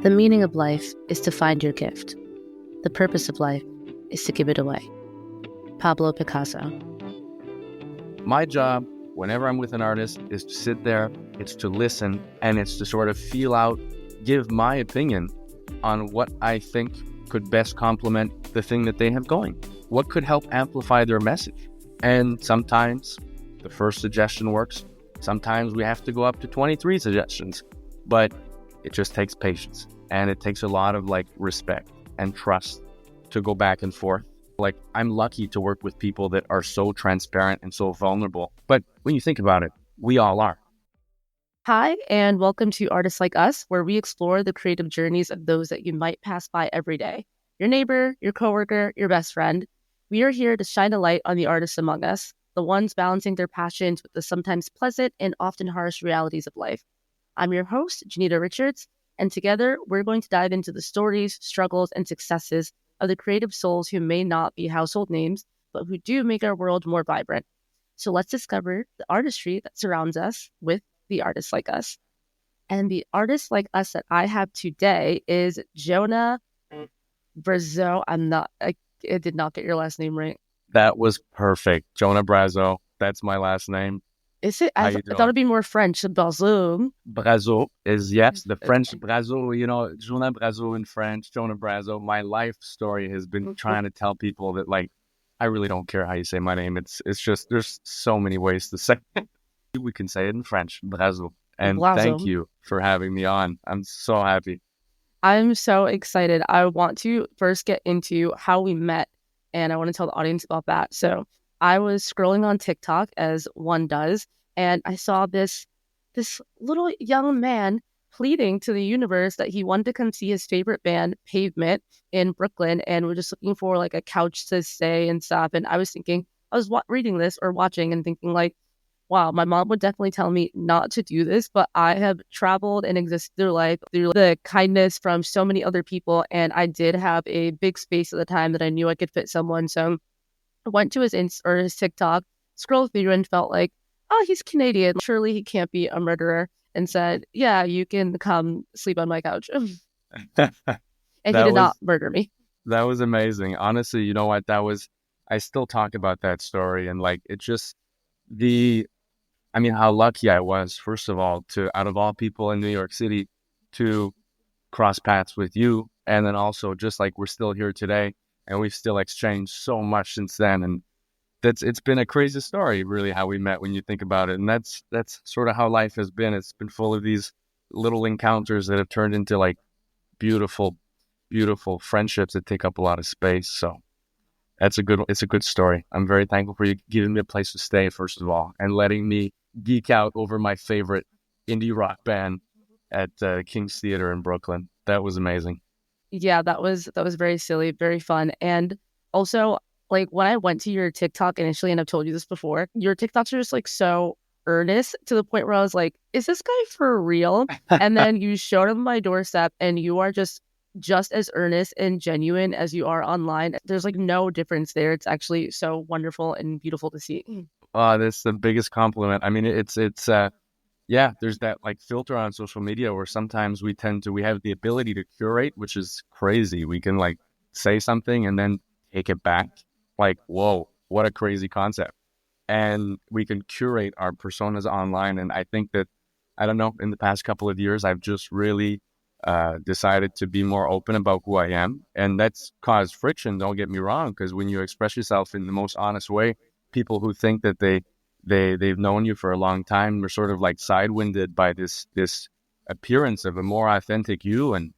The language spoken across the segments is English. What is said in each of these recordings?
The meaning of life is to find your gift. The purpose of life is to give it away. Pablo Picasso. My job, whenever I'm with an artist, is to sit there, it's to listen, and it's to sort of feel out, give my opinion on what I think could best complement the thing that they have going. What could help amplify their message? And sometimes the first suggestion works. Sometimes we have to go up to 23 suggestions, but it just takes patience. And it takes a lot of respect and trust to go back and forth. I'm lucky to work with people that are so transparent and so vulnerable. But when you think about it, we all are. Hi, and welcome to Artists Like Us, where we explore the creative journeys of those that you might pass by every day. Your neighbor, your coworker, your best friend. We are here to shine a light on the artists among us, the ones balancing their passions with the sometimes pleasant and often harsh realities of life. I'm your host, Janita Richards, and together we're going to dive into the stories, struggles, and successes of the creative souls who may not be household names, but who do make our world more vibrant. So let's discover the artistry that surrounds us with the artists like us. And the artist like us that I have today is Jonah Brazo. I did not get your last name right. That was perfect. Jonah Brazo. That's my last name. Is it? I thought it'd be more French. Brazo. Brazo is, yes, the French Brazo, Jonah Brazo in French, Jonah Brazo. My life story has been trying to tell people that, I really don't care how you say my name. It's just, there's so many ways to say it. We can say it in French, Brazo. And thank you for having me on. I'm so happy. I'm so excited. I want to first get into how we met, and I want to tell the audience about that. So I was scrolling on TikTok, as one does, and I saw this little young man pleading to the universe that he wanted to come see his favorite band, Pavement, in Brooklyn, and we're just looking for a couch to stay and stuff. And I was thinking, I was reading this or watching and thinking wow, my mom would definitely tell me not to do this, but I have traveled and existed through life through the kindness from so many other people, and I did have a big space at the time that I knew I could fit someone. So I went to his TikTok, scrolled through, and felt like, oh, he's Canadian. Surely he can't be a murderer. And said, yeah, you can come sleep on my couch. And he did not murder me. That was amazing. Honestly, you know what? I still talk about that story. And it just, how lucky I was, first of all, to, out of all people in New York City, to cross paths with you. And then also just we're still here today and we've still exchanged so much since then. And it's been a crazy story, really, how we met when you think about it. And that's sort of how life has been. It's been full of these little encounters that have turned into beautiful, beautiful friendships that take up a lot of space. So it's a good story. I'm very thankful for you giving me a place to stay, first of all, and letting me geek out over my favorite indie rock band at King's Theater in Brooklyn. That was amazing. Yeah, that was very silly, very fun. And also, when I went to your TikTok initially, and I've told you this before, your TikToks are just so earnest to the point where I was like, is this guy for real? And then you showed up on my doorstep and you are just as earnest and genuine as you are online. There's no difference there. It's actually so wonderful and beautiful to see. Oh, that's the biggest compliment. It's there's that filter on social media where sometimes we have the ability to curate, which is crazy. We can say something and then take it back. Whoa, what a crazy concept. And we can curate our personas online. And I think that, I don't know, in the past couple of years, I've just really decided to be more open about who I am. And that's caused friction, don't get me wrong, because when you express yourself in the most honest way, people who think that they've known you for a long time are sort of sidewinded by this appearance of a more authentic you. And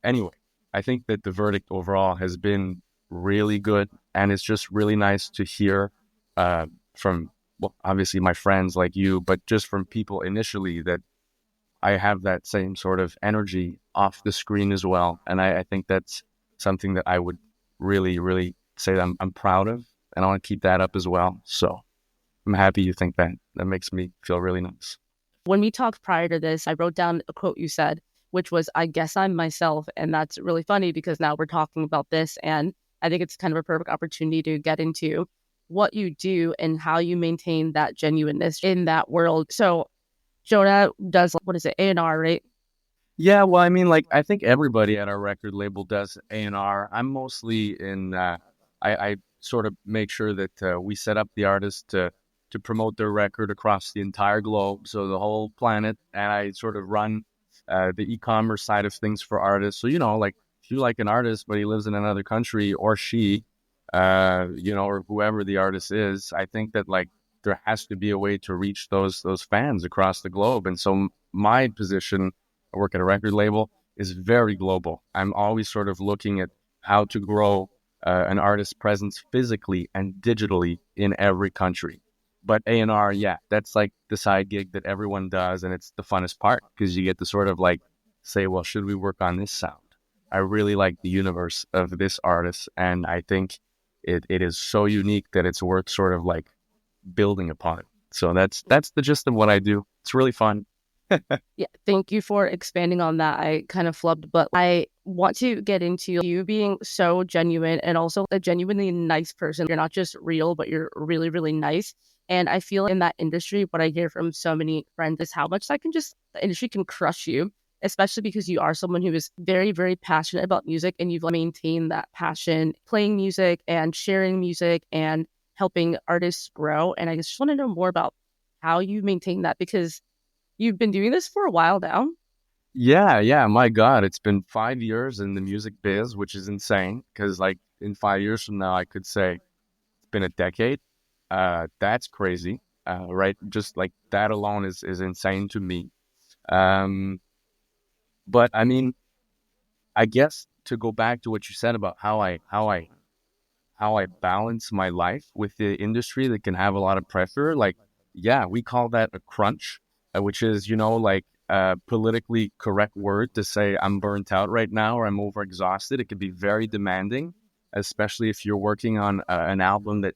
anyway, I think that the verdict overall has been really good. And it's just really nice to hear from, obviously my friends like you, but just from people initially that I have that same sort of energy off the screen as well. And I think that's something that I would really, really say that I'm proud of, and I want to keep that up as well. So I'm happy you think that. That makes me feel really nice. When we talked prior to this, I wrote down a quote you said, which was, I guess I'm myself. And that's really funny because now we're talking about this, and I think it's kind of a perfect opportunity to get into what you do and how you maintain that genuineness in that world. So Jonah does, what is it, A&R, right? Yeah, well, I mean, like I think everybody at our record label does A&R. I'm mostly in. I sort of make sure that we set up the artist to promote their record across the entire globe, so the whole planet, and I sort of run the e-commerce side of things for artists. So like if you like an artist, but he lives in another country, or she, or whoever the artist is, I think that like there has to be a way to reach those fans across the globe, and so my position, I work at a record label, is very global. I'm always sort of looking at how to grow an artist's presence physically and digitally in every country. But A&R, yeah, that's like the side gig that everyone does, and it's the funnest part because you get to sort of like say, well, should we work on this sound? I really like the universe of this artist, and I think it is so unique that it's worth sort of like building upon it. So that's the gist of what I do. It's really fun. Yeah, thank you for expanding on that. I kind of flubbed, but I want to get into you being so genuine and also a genuinely nice person. You're not just real, but you're really, really nice. And I feel in that industry, what I hear from so many friends is how much the industry can crush you, especially because you are someone who is very, very passionate about music and you've maintained that passion playing music and sharing music and helping artists grow. And I just want to know more about how you maintain that because you've been doing this for a while now. Yeah, yeah. My God, it's been 5 years in the music biz, which is insane. Because like in 5 years from now, I could say it's been a decade. That's crazy, right? Just like that alone is insane to me. Um, but I mean, I guess to go back to what you said about how I balance my life with the industry that can have a lot of pressure. Like, yeah, we call that a crunch, which is, like a politically correct word to say I'm burnt out right now or I'm overexhausted. It could be very demanding, especially if you're working on an album that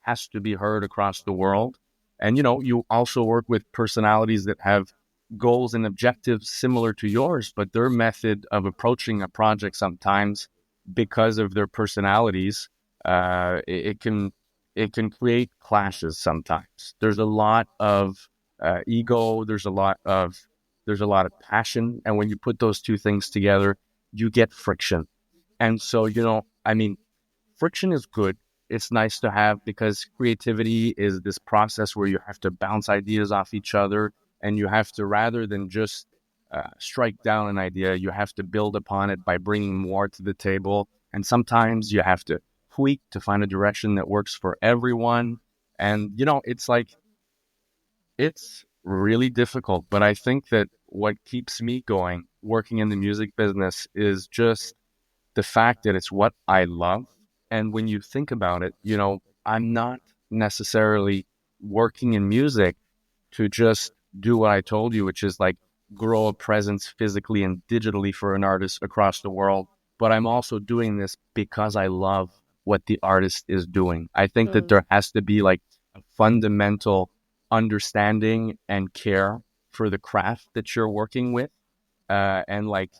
has to be heard across the world. And, you also work with personalities that have goals and objectives similar to yours, but their method of approaching a project sometimes because of their personalities it can create clashes sometimes. There's a lot of ego. There's a lot of passion, and when you put those two things together, you get friction. And so I mean, friction is good. It's nice to have because creativity is this process where you have to bounce ideas off each other, and you have to, rather than just strike down an idea, you have to build upon it by bringing more to the table. And sometimes you have to tweak to find a direction that works for everyone. And it's like it's really difficult, but I think that what keeps me going working in the music business is just the fact that it's what I love. And when you think about it, I'm not necessarily working in music to just do what I told you, which is like grow a presence physically and digitally for an artist across the world. But I'm also doing this because I love what the artist is doing. I think that Mm. there has to be like a fundamental understanding and care for the craft that you're working with and like,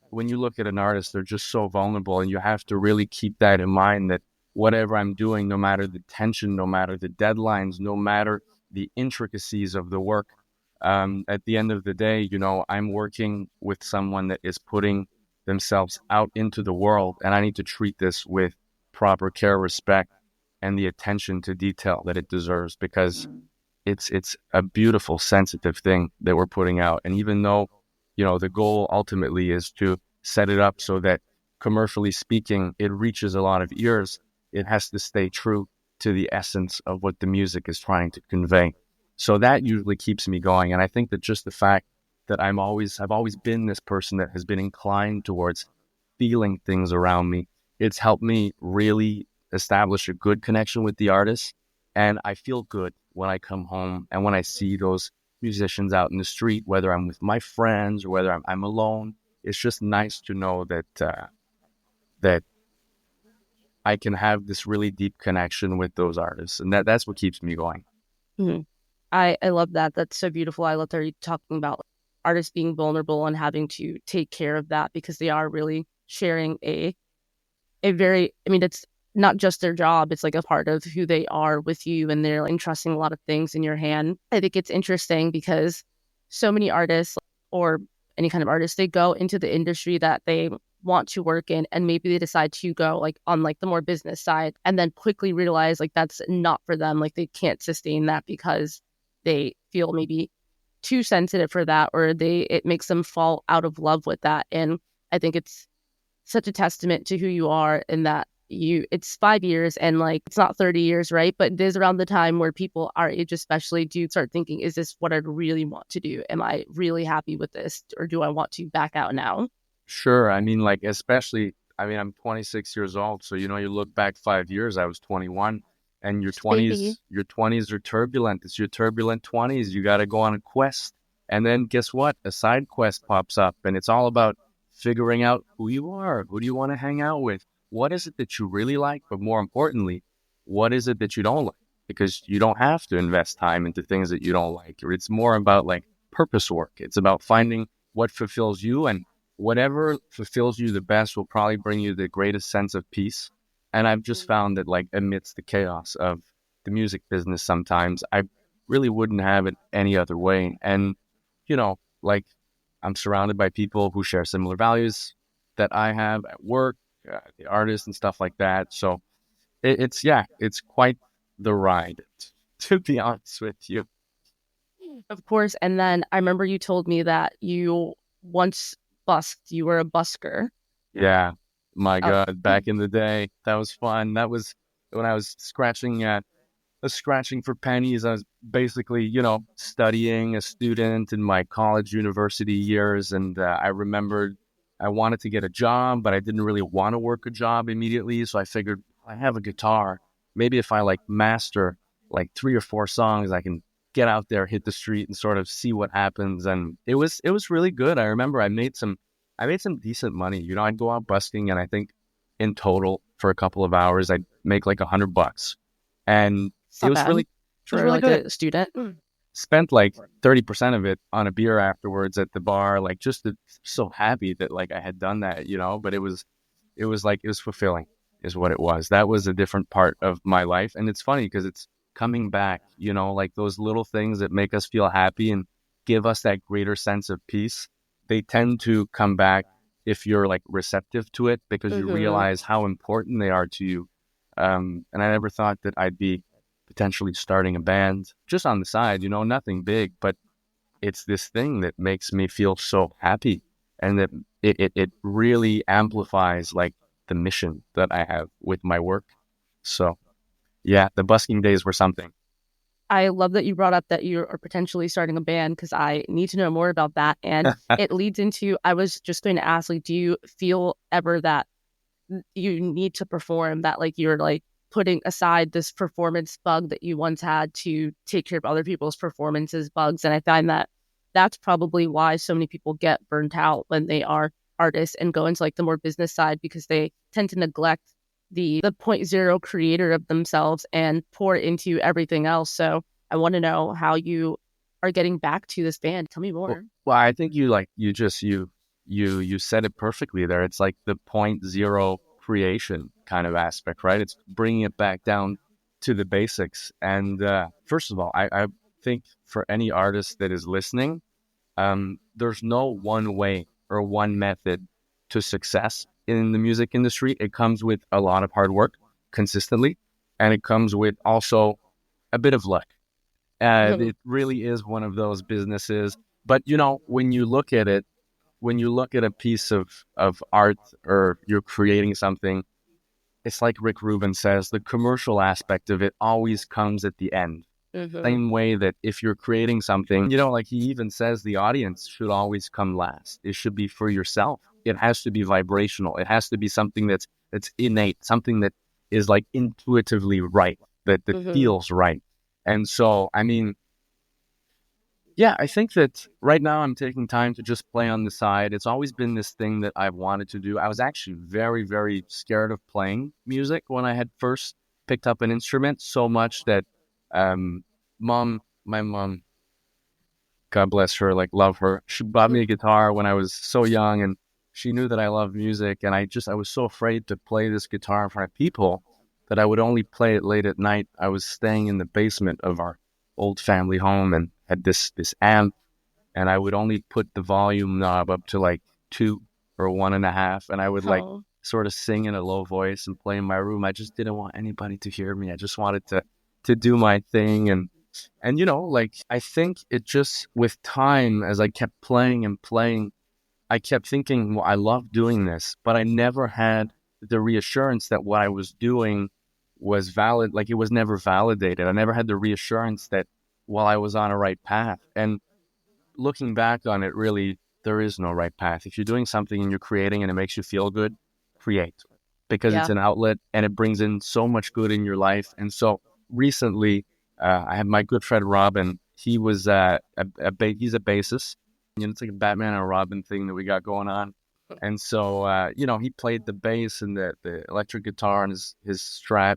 when you look at an artist, they're just so vulnerable. And you have to really keep that in mind that whatever I'm doing, no matter the tension, no matter the deadlines, no matter the intricacies of the work, at the end of the day, I'm working with someone that is putting themselves out into the world. And I need to treat this with proper care, respect, and the attention to detail that it deserves because it's a beautiful, sensitive thing that we're putting out. And even though, the goal ultimately is to set it up so that commercially speaking, it reaches a lot of ears, it has to stay true to the essence of what the music is trying to convey. So that usually keeps me going. And I think that just the fact that I've always been this person that has been inclined towards feeling things around me, it's helped me really establish a good connection with the artist. And I feel good when I come home and when I see those musicians out in the street, whether I'm with my friends or whether I'm alone. It's just nice to know that I can have this really deep connection with those artists, and that's what keeps me going. Mhm. I love that. That's so beautiful. I love that you're talking about artists being vulnerable and having to take care of that because they are really sharing a very, I mean, it's not just their job, it's like a part of who they are with you and they're like entrusting a lot of things in your hand. I think it's interesting because so many artists or any kind of artist, they go into the industry that they want to work in, and maybe they decide to go like on like the more business side, and then quickly realize like that's not for them, like they can't sustain that because they feel maybe too sensitive for that, or it makes them fall out of love with that. And I think it's such a testament to who you are, in that it's 5 years, and like it's not 30 years, right? But it is around the time where people our age especially do start thinking, is this what I really want to do? Am I really happy with this, or do I want to back out now? Sure. I mean, like, especially, I mean, I'm 26 years old. So, you look back 5 years, I was 21, and Just a baby. your 20s are turbulent. It's your turbulent 20s. You got to go on a quest. And then guess what? A side quest pops up, and it's all about figuring out who you are. Who do you want to hang out with? What is it that you really like? But more importantly, what is it that you don't like? Because you don't have to invest time into things that you don't like. Or it's more about like purpose work. It's about finding what fulfills you, and whatever fulfills you the best will probably bring you the greatest sense of peace. And I've just found that, like, amidst the chaos of the music business, sometimes I really wouldn't have it any other way. And, like, I'm surrounded by people who share similar values that I have at work, the artists and stuff like that. So it's quite the ride, to be honest with you. Of course. And then I remember you told me that you once you were a busker. Yeah, my Oh, God, back in the day, that was fun. That was when I was scratching for pennies. I was basically, studying, a student in my college university years. And I remembered I wanted to get a job, but I didn't really want to work a job immediately. So I figured, I have a guitar. Maybe if I like master like 3 or 4 songs, I can get out there, hit the street, and sort of see what happens. And it was really good. I remember I made some decent money. I'd go out busking, and I think in total for a couple of hours I'd make like $100, and it's it not was bad really it was for really like good. a student. Spent like 30% of it on a beer afterwards at the bar, like so happy that like I had done that, but it was fulfilling is what it was. That was a different part of my life. And it's funny because it's coming back, like those little things that make us feel happy and give us that greater sense of peace. They tend to come back if you're like receptive to it, because you Mm-hmm. realize how important they are to you. And I never thought that I'd be potentially starting a band just on the side, nothing big, but it's this thing that makes me feel so happy, and that it really amplifies like the mission that I have with my work. So yeah, the busking days were something. I love that you brought up that you are potentially starting a band, because I need to know more about that. And it leads into, I was just going to ask, like, do you feel ever that you need to perform, that like you're like putting aside this performance bug that you once had to take care of other people's performances bugs? And I find that that's probably why so many people get burnt out when they are artists and go into like the more business side, because they tend to neglect the point zero creator of themselves and pour into everything else. So I want to know how you are getting back to this band. Tell me Well, more. well, I think you said it perfectly there. It's like the point zero creation kind of aspect, right? It's bringing it back down to the basics. And first of all, I think for any artist that is listening, there's no one way or one method to success in the music industry. It comes with a lot of hard work consistently, and it comes with also a bit of luck. It really is one of those businesses. But when you look at a piece of art, or you're creating something, it's like Rick Rubin says, the commercial aspect of it always comes at the end. Mm-hmm. Same way that if you're creating something, like he even says, the audience should always come last. It should be for yourself. It has to be vibrational. It has to be something that's innate, something that is like intuitively right, that Mm-hmm. feels right. And so, I mean, yeah, I think that right now I'm taking time to just play on the side. It's always been this thing that I've wanted to do. I was actually very, very scared of playing music when I had first picked up an instrument, so much that um, my mom, God bless her, like love her, she bought me a guitar when I was so young, and she knew that I loved music, and I was so afraid to play this guitar in front of people that I would only play it late at night. I was staying in the basement of our old family home and had this amp, and I would only put the volume knob up to like 2 or 1.5, and I would like Oh. sort of sing in a low voice and play in my room. I just didn't want anybody to hear me. I just wanted to do my thing. And like, I think it just, with time, as I kept playing and playing, I kept thinking, well, I love doing this, but I never had the reassurance that what I was doing was valid. Like, it was never validated. I never had the reassurance that, well, I was on a right path. And looking back on it, really, there is no right path. If you're doing something and you're creating and it makes you feel good, create, because it's Yeah. an outlet and it brings in so much good in your life. And so recently, I had my good friend Robin. He was he's a bassist. It's like a Batman and Robin thing that we got going on. And so he played the bass and the electric guitar and his Strat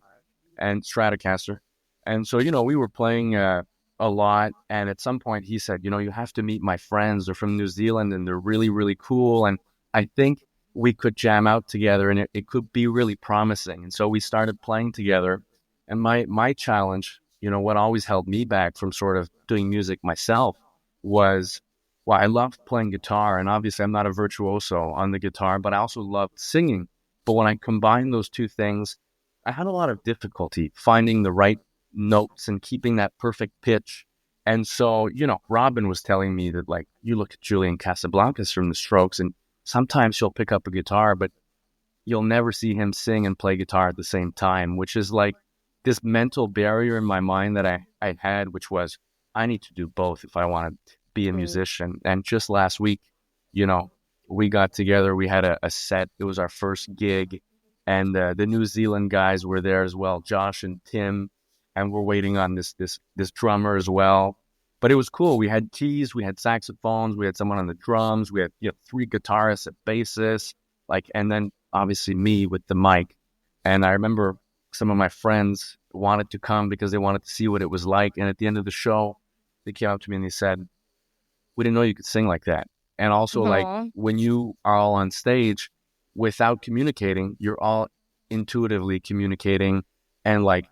and Stratocaster. And so, we were playing a lot. And at some point he said, you have to meet my friends. They're from New Zealand and they're really, really cool. And I think we could jam out together and it could be really promising. And so we started playing together. And my challenge, what always held me back from sort of doing music myself was, well, I loved playing guitar. And obviously I'm not a virtuoso on the guitar, but I also loved singing. But when I combined those two things, I had a lot of difficulty finding the right notes and keeping that perfect pitch. And so, Robin was telling me that, like, you look at Julian Casablancas from the Strokes, and sometimes he'll pick up a guitar, but you'll never see him sing and play guitar at the same time, which is like this mental barrier in my mind that I had, which was, I need to do both if I want to be a Mm. musician. And just last week, you know, we got together, we had a set, it was our first gig, and the New Zealand guys were there as well, Josh and Tim, and we're waiting on this drummer as well. But it was cool. We had keys, we had saxophones, we had someone on the drums, we had 3 guitarists, a bassist, like, and then obviously me with the mic. And I remember some of my friends wanted to come because they wanted to see what it was like. And at the end of the show, they came up to me and they said, we didn't know you could sing like that. And also, like, Aw. when you are all on stage without communicating, you're all intuitively communicating and like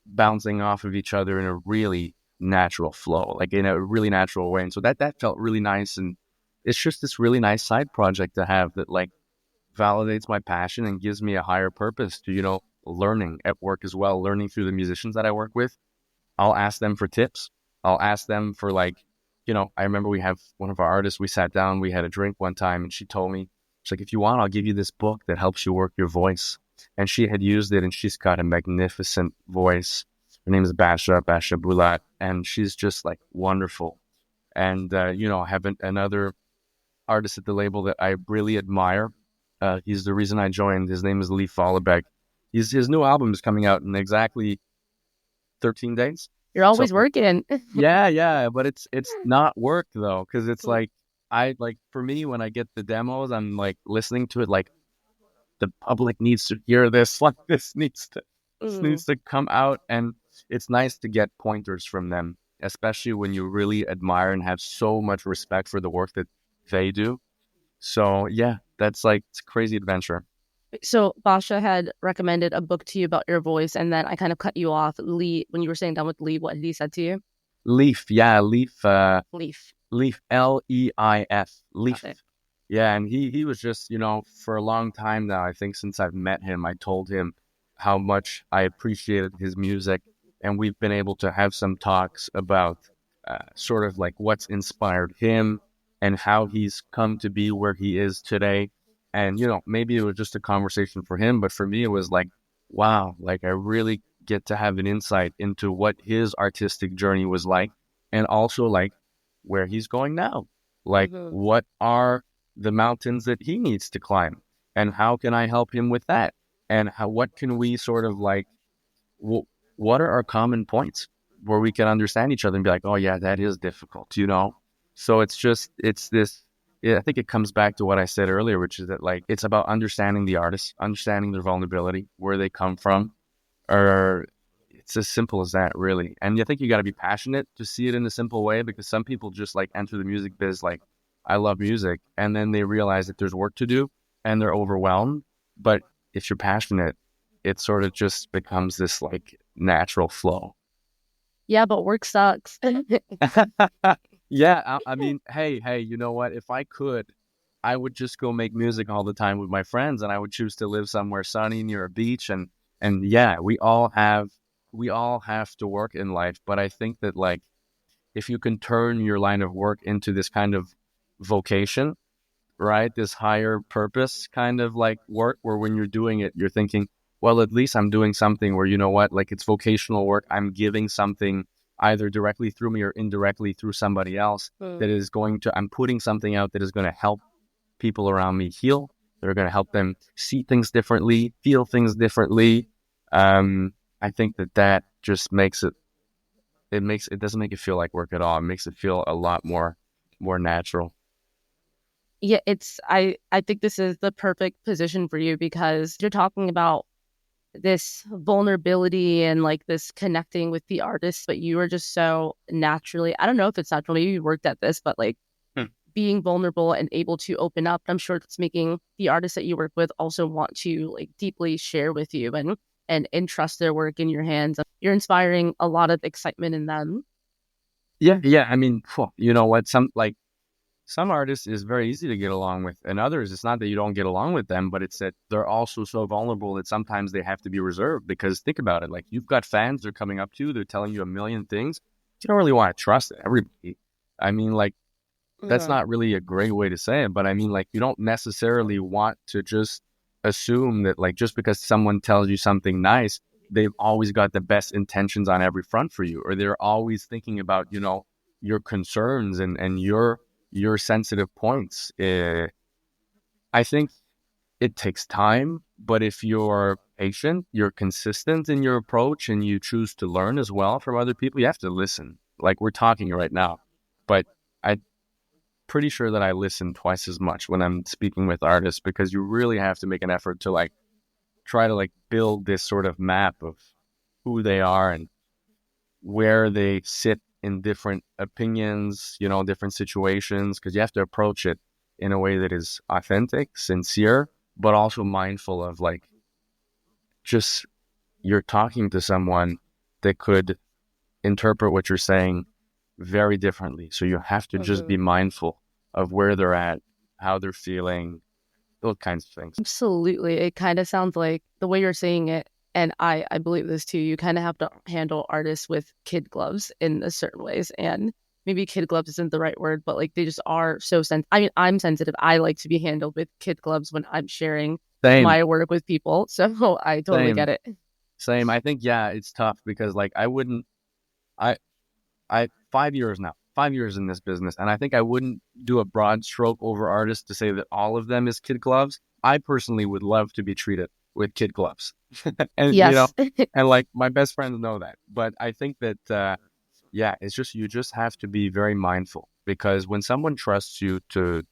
bouncing off of each other in a really natural flow, like in a really natural way. And so that felt really nice. And it's just this really nice side project to have that, like, validates my passion and gives me a higher purpose to, learning at work as well, learning through the musicians that I work with. I'll ask them for tips. I'll ask them for, like, I remember we have one of our artists, we sat down, we had a drink one time, and she told me, she's like, if you want, I'll give you this book that helps you work your voice. And she had used it, and she's got a magnificent voice. Her name is Basha Bulat, and she's just like wonderful. And, I have another artist at the label that I really admire. He's the reason I joined. His name is Lee Follebeck. His new album is coming out in exactly 13 days. You're So always working. yeah, but it's not work though, because it's like, for me, when I get the demos, I'm like listening to it like, the public needs to hear this, like, this Mm. needs to come out. And it's nice to get pointers from them, especially when you really admire and have so much respect for the work that they do. So yeah, that's like, it's a crazy adventure. So Basha had recommended a book to you about your voice, and then I kind of cut you off. Lee, when you were saying done with Lee, what he said to you? Leaf, yeah, Leaf, Leaf. Leaf, Leif, Leaf. Okay. Yeah, and he was just, for a long time now, I think since I've met him, I told him how much I appreciated his music. And we've been able to have some talks about sort of like what's inspired him and how he's come to be where he is today. And, maybe it was just a conversation for him, but for me, it was like, wow, like, I really get to have an insight into what his artistic journey was like, and also like where he's going now. Like, Mm-hmm. what are the mountains that he needs to climb, and how can I help him with that? And what can we sort of like, what are our common points where we can understand each other and be like, oh yeah, that is difficult. So it's this, yeah, I think it comes back to what I said earlier, which is that, like, it's about understanding the artist, understanding their vulnerability, where they come from, or it's as simple as that, really. And I think you got to be passionate to see it in a simple way, because some people just like enter the music biz like, I love music, and then they realize that there's work to do and they're overwhelmed. But if you're passionate, it sort of just becomes this like natural flow. Yeah, but work sucks. Yeah, I mean, hey, you know what? If I could, I would just go make music all the time with my friends, and I would choose to live somewhere sunny near a beach. And yeah, we all have to work in life, but I think that like if you can turn your line of work into this kind of vocation, right? This higher purpose kind of like work where when you're doing it, you're thinking, well, at least I'm doing something where, you know what, like it's vocational work. I'm giving something either directly through me or indirectly through somebody else that Mm. is going to, I'm putting something out that is going to help people around me heal. They're going to help them see things differently, feel things differently. Um, I think that that just makes it, it doesn't make it feel like work at all. It makes it feel a lot more natural. Yeah, I think this is the perfect position for you because you're talking about this vulnerability and like this connecting with the artist, but you are just so naturally, I don't know if it's natural, maybe you worked at this, but like Hmm. being vulnerable and able to open up. I'm sure it's making the artists that you work with also want to like deeply share with you and entrust their work in your hands. You're inspiring a lot of excitement in them. Yeah. I mean, you know what? Some artists is very easy to get along with, and others, it's not that you don't get along with them, but it's that they're also so vulnerable that sometimes they have to be reserved. Because think about it, like you've got fans, they're coming up to you, they're telling you a million things. You don't really want to trust everybody. I mean, like that's Yeah. not really a great way to say it, but I mean, like you don't necessarily want to just assume that, like, just because someone tells you something nice, they've always got the best intentions on every front for you, or they're always thinking about, your concerns and your sensitive points. I think it takes time, but if you're patient, you're consistent in your approach, and you choose to learn as well from other people, you have to listen. Like we're talking right now, but I'm pretty sure that I listen twice as much when I'm speaking with artists because you really have to make an effort to like try to like build this sort of map of who they are and where they sit in different opinions, different situations, because you have to approach it in a way that is authentic, sincere, but also mindful of like just you're talking to someone that could interpret what you're saying very differently. So you have to just be Mhm. mindful of where they're at, how they're feeling, those kinds of things. Absolutely. It kind of sounds like the way you're saying it, and I believe this too. You kind of have to handle artists with kid gloves in a certain ways, and maybe kid gloves isn't the right word, but like they just are so I mean, I'm sensitive. I like to be handled with kid gloves when I'm sharing Same, my work with people, so I totally same, get it. same. I think, yeah, it's tough because like I wouldn't, I, 5 years now, 5 years in this business, and I think I wouldn't do a broad stroke over artists to say that all of them is kid gloves. I personally would love to be treated with kid gloves, and Yes. and like my best friends know that. But I think that, yeah, it's just you just have to be very mindful because when someone trusts you to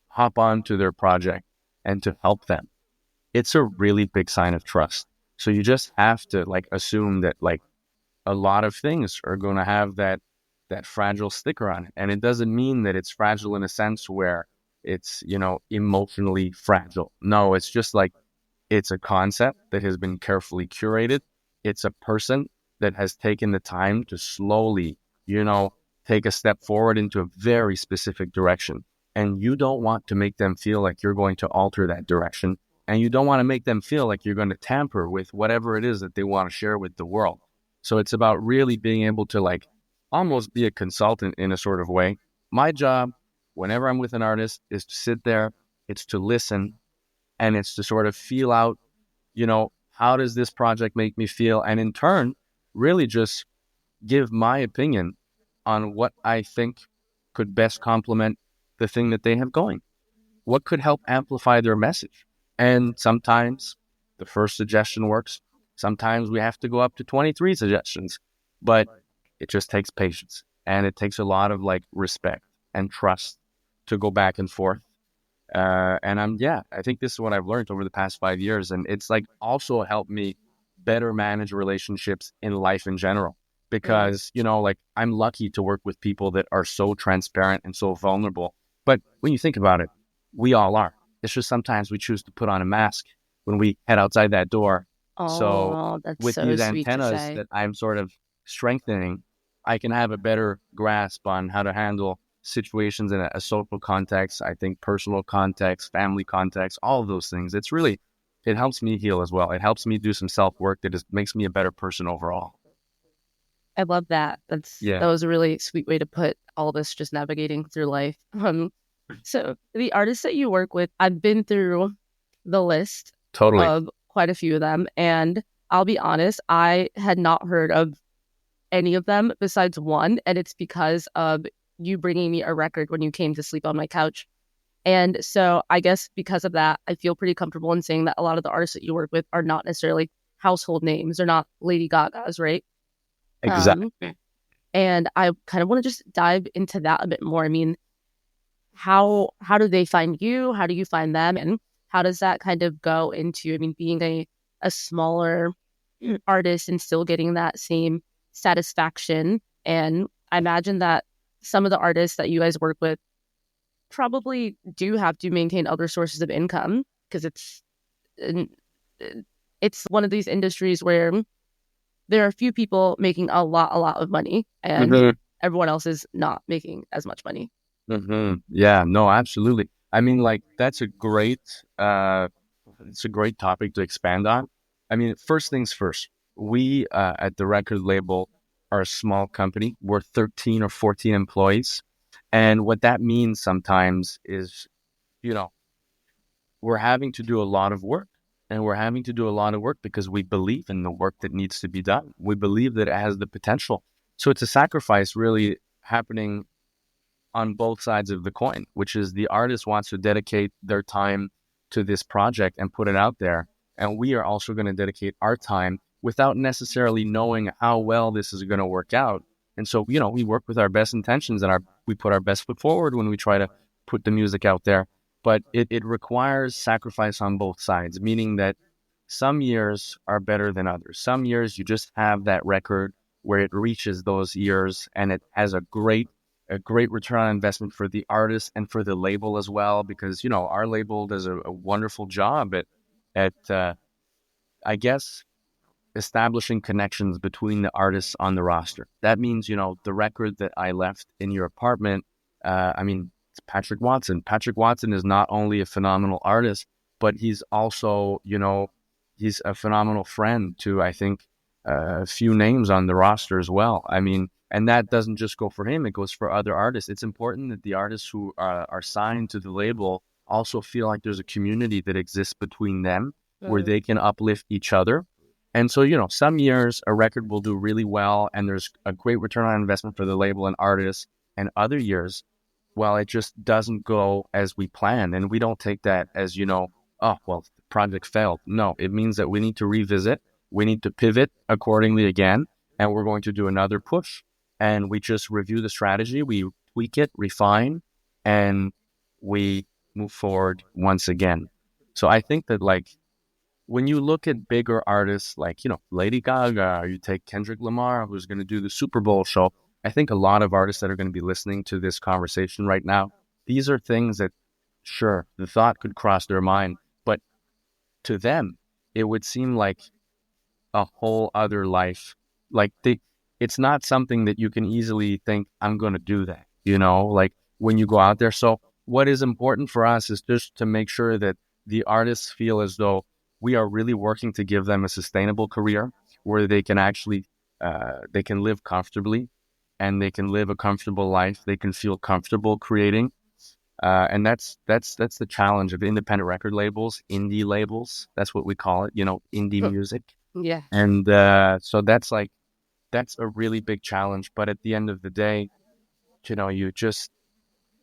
hop onto their project and to help them, it's a really big sign of trust. So you just have to like assume that like a lot of things are going to have that fragile sticker on it, and it doesn't mean that it's fragile in a sense where it's emotionally fragile. No, it's just like it's a concept that has been carefully curated. It's a person that has taken the time to slowly, you know, take a step forward into a very specific direction. And you don't want to make them feel like you're going to alter that direction. And you don't want to make them feel like you're going to tamper with whatever it is that they want to share with the world. So it's about really being able to like almost be a consultant in a sort of way. My job, whenever I'm with an artist, is to sit there, it's to listen, and it's to sort of feel out, how does this project make me feel? And in turn, really just give my opinion on what I think could best complement the thing that they have going. What could help amplify their message? And sometimes the first suggestion works. Sometimes we have to go up to 23 suggestions, but it just takes patience and it takes a lot of like respect and trust to go back and forth. And yeah, I think this is what I've learned over the past 5 years. And it's like also helped me better manage relationships in life in general. Mm. Because, like I'm lucky to work with people that are so transparent and so vulnerable. But when you think about it, we all are. It's just sometimes we choose to put on a mask when we head outside that door. So Oh, that's with so these sweet to antennas say. that I'm sort of strengthening, I can have a better grasp on how to handle situations in a social context. I think personal context, family context, all of those things. It helps me heal as well. It helps me do some self work that makes me a better person overall. I love that. Yeah, That was a really sweet way to put all this just navigating through life. So the artists that you work with, I've been through the list totally. of quite a few of them, and I'll be honest, I had not heard of any of them besides one, and it's because of you bringing me a record when you came to sleep on my couch. And so I guess because of that, I feel pretty comfortable in saying that a lot of the artists that you work with are not necessarily household names. They're not Lady Gaga's, right? Um, Exactly. and I kind of want to just dive into that a bit more. I mean, how do they find you? How do you find them? And how does that kind of go into, I mean, being a smaller artist and still getting that same satisfaction? And I imagine that some of the artists that you guys work with probably do have to maintain other sources of income because uh, it's one of these industries where there are a few people making a lot of money and Hmm. everyone else is not making as much money. Yeah, no, absolutely. I mean, like it's a great topic to expand on. I mean, first things first, we at the record label are a small company. We're 13 or 14 employees. And what that means sometimes is, you know, we're having to do a lot of work. And we're having to do a lot of work because we believe in the work that needs to be done. We believe that it has the potential. So it's a sacrifice really happening on both sides of the coin, which is the artist wants to dedicate their time to this project and put it out there. And we are also going to dedicate our time without necessarily knowing how well this is going to work out. And so, we work with our best intentions and we put our best foot forward when we try to put the music out there. But it requires sacrifice on both sides, meaning that some years are better than others. Some years you just have that record where it reaches those years and it has a great return on investment for the artist and for the label as well, because our label does a wonderful job at I guess establishing connections between the artists on the roster. That means, the record that I left in your apartment, I mean, it's Patrick Watson. Patrick Watson is not only a phenomenal artist, but he's also, he's a phenomenal friend to, I think, a few names on the roster as well. I mean, and that doesn't just go for him, it goes for other artists. It's important that the artists who are signed to the label also feel like there's a community that exists between them where Mm. they can uplift each other. And so, some years a record will do really well and there's a great return on investment for the label and artists. And other years, well, it just doesn't go as we planned. And we don't take that as, oh, well, the project failed. No, it means that we need to revisit. We need to pivot accordingly again. And we're going to do another push. And we just review the strategy, we tweak it, refine, and we move forward once again. So I think that, like, when you look at bigger artists like, Lady Gaga, or you take Kendrick Lamar, who's going to do the Super Bowl show, I think a lot of artists that are going to be listening to this conversation right now, these are things that, sure, the thought could cross their mind, but to them, it would seem like a whole other life. Like it's not something that you can easily think, I'm going to do that, like when you go out there. So what is important for us is just to make sure that the artists feel as though we are really working to give them a sustainable career where they can actually, they can live comfortably and they can live a comfortable life. They can feel comfortable creating. And that's the challenge of independent record labels, indie labels. That's what we call it, indie music. Yeah. And so that's a really big challenge. But at the end of the day, you just,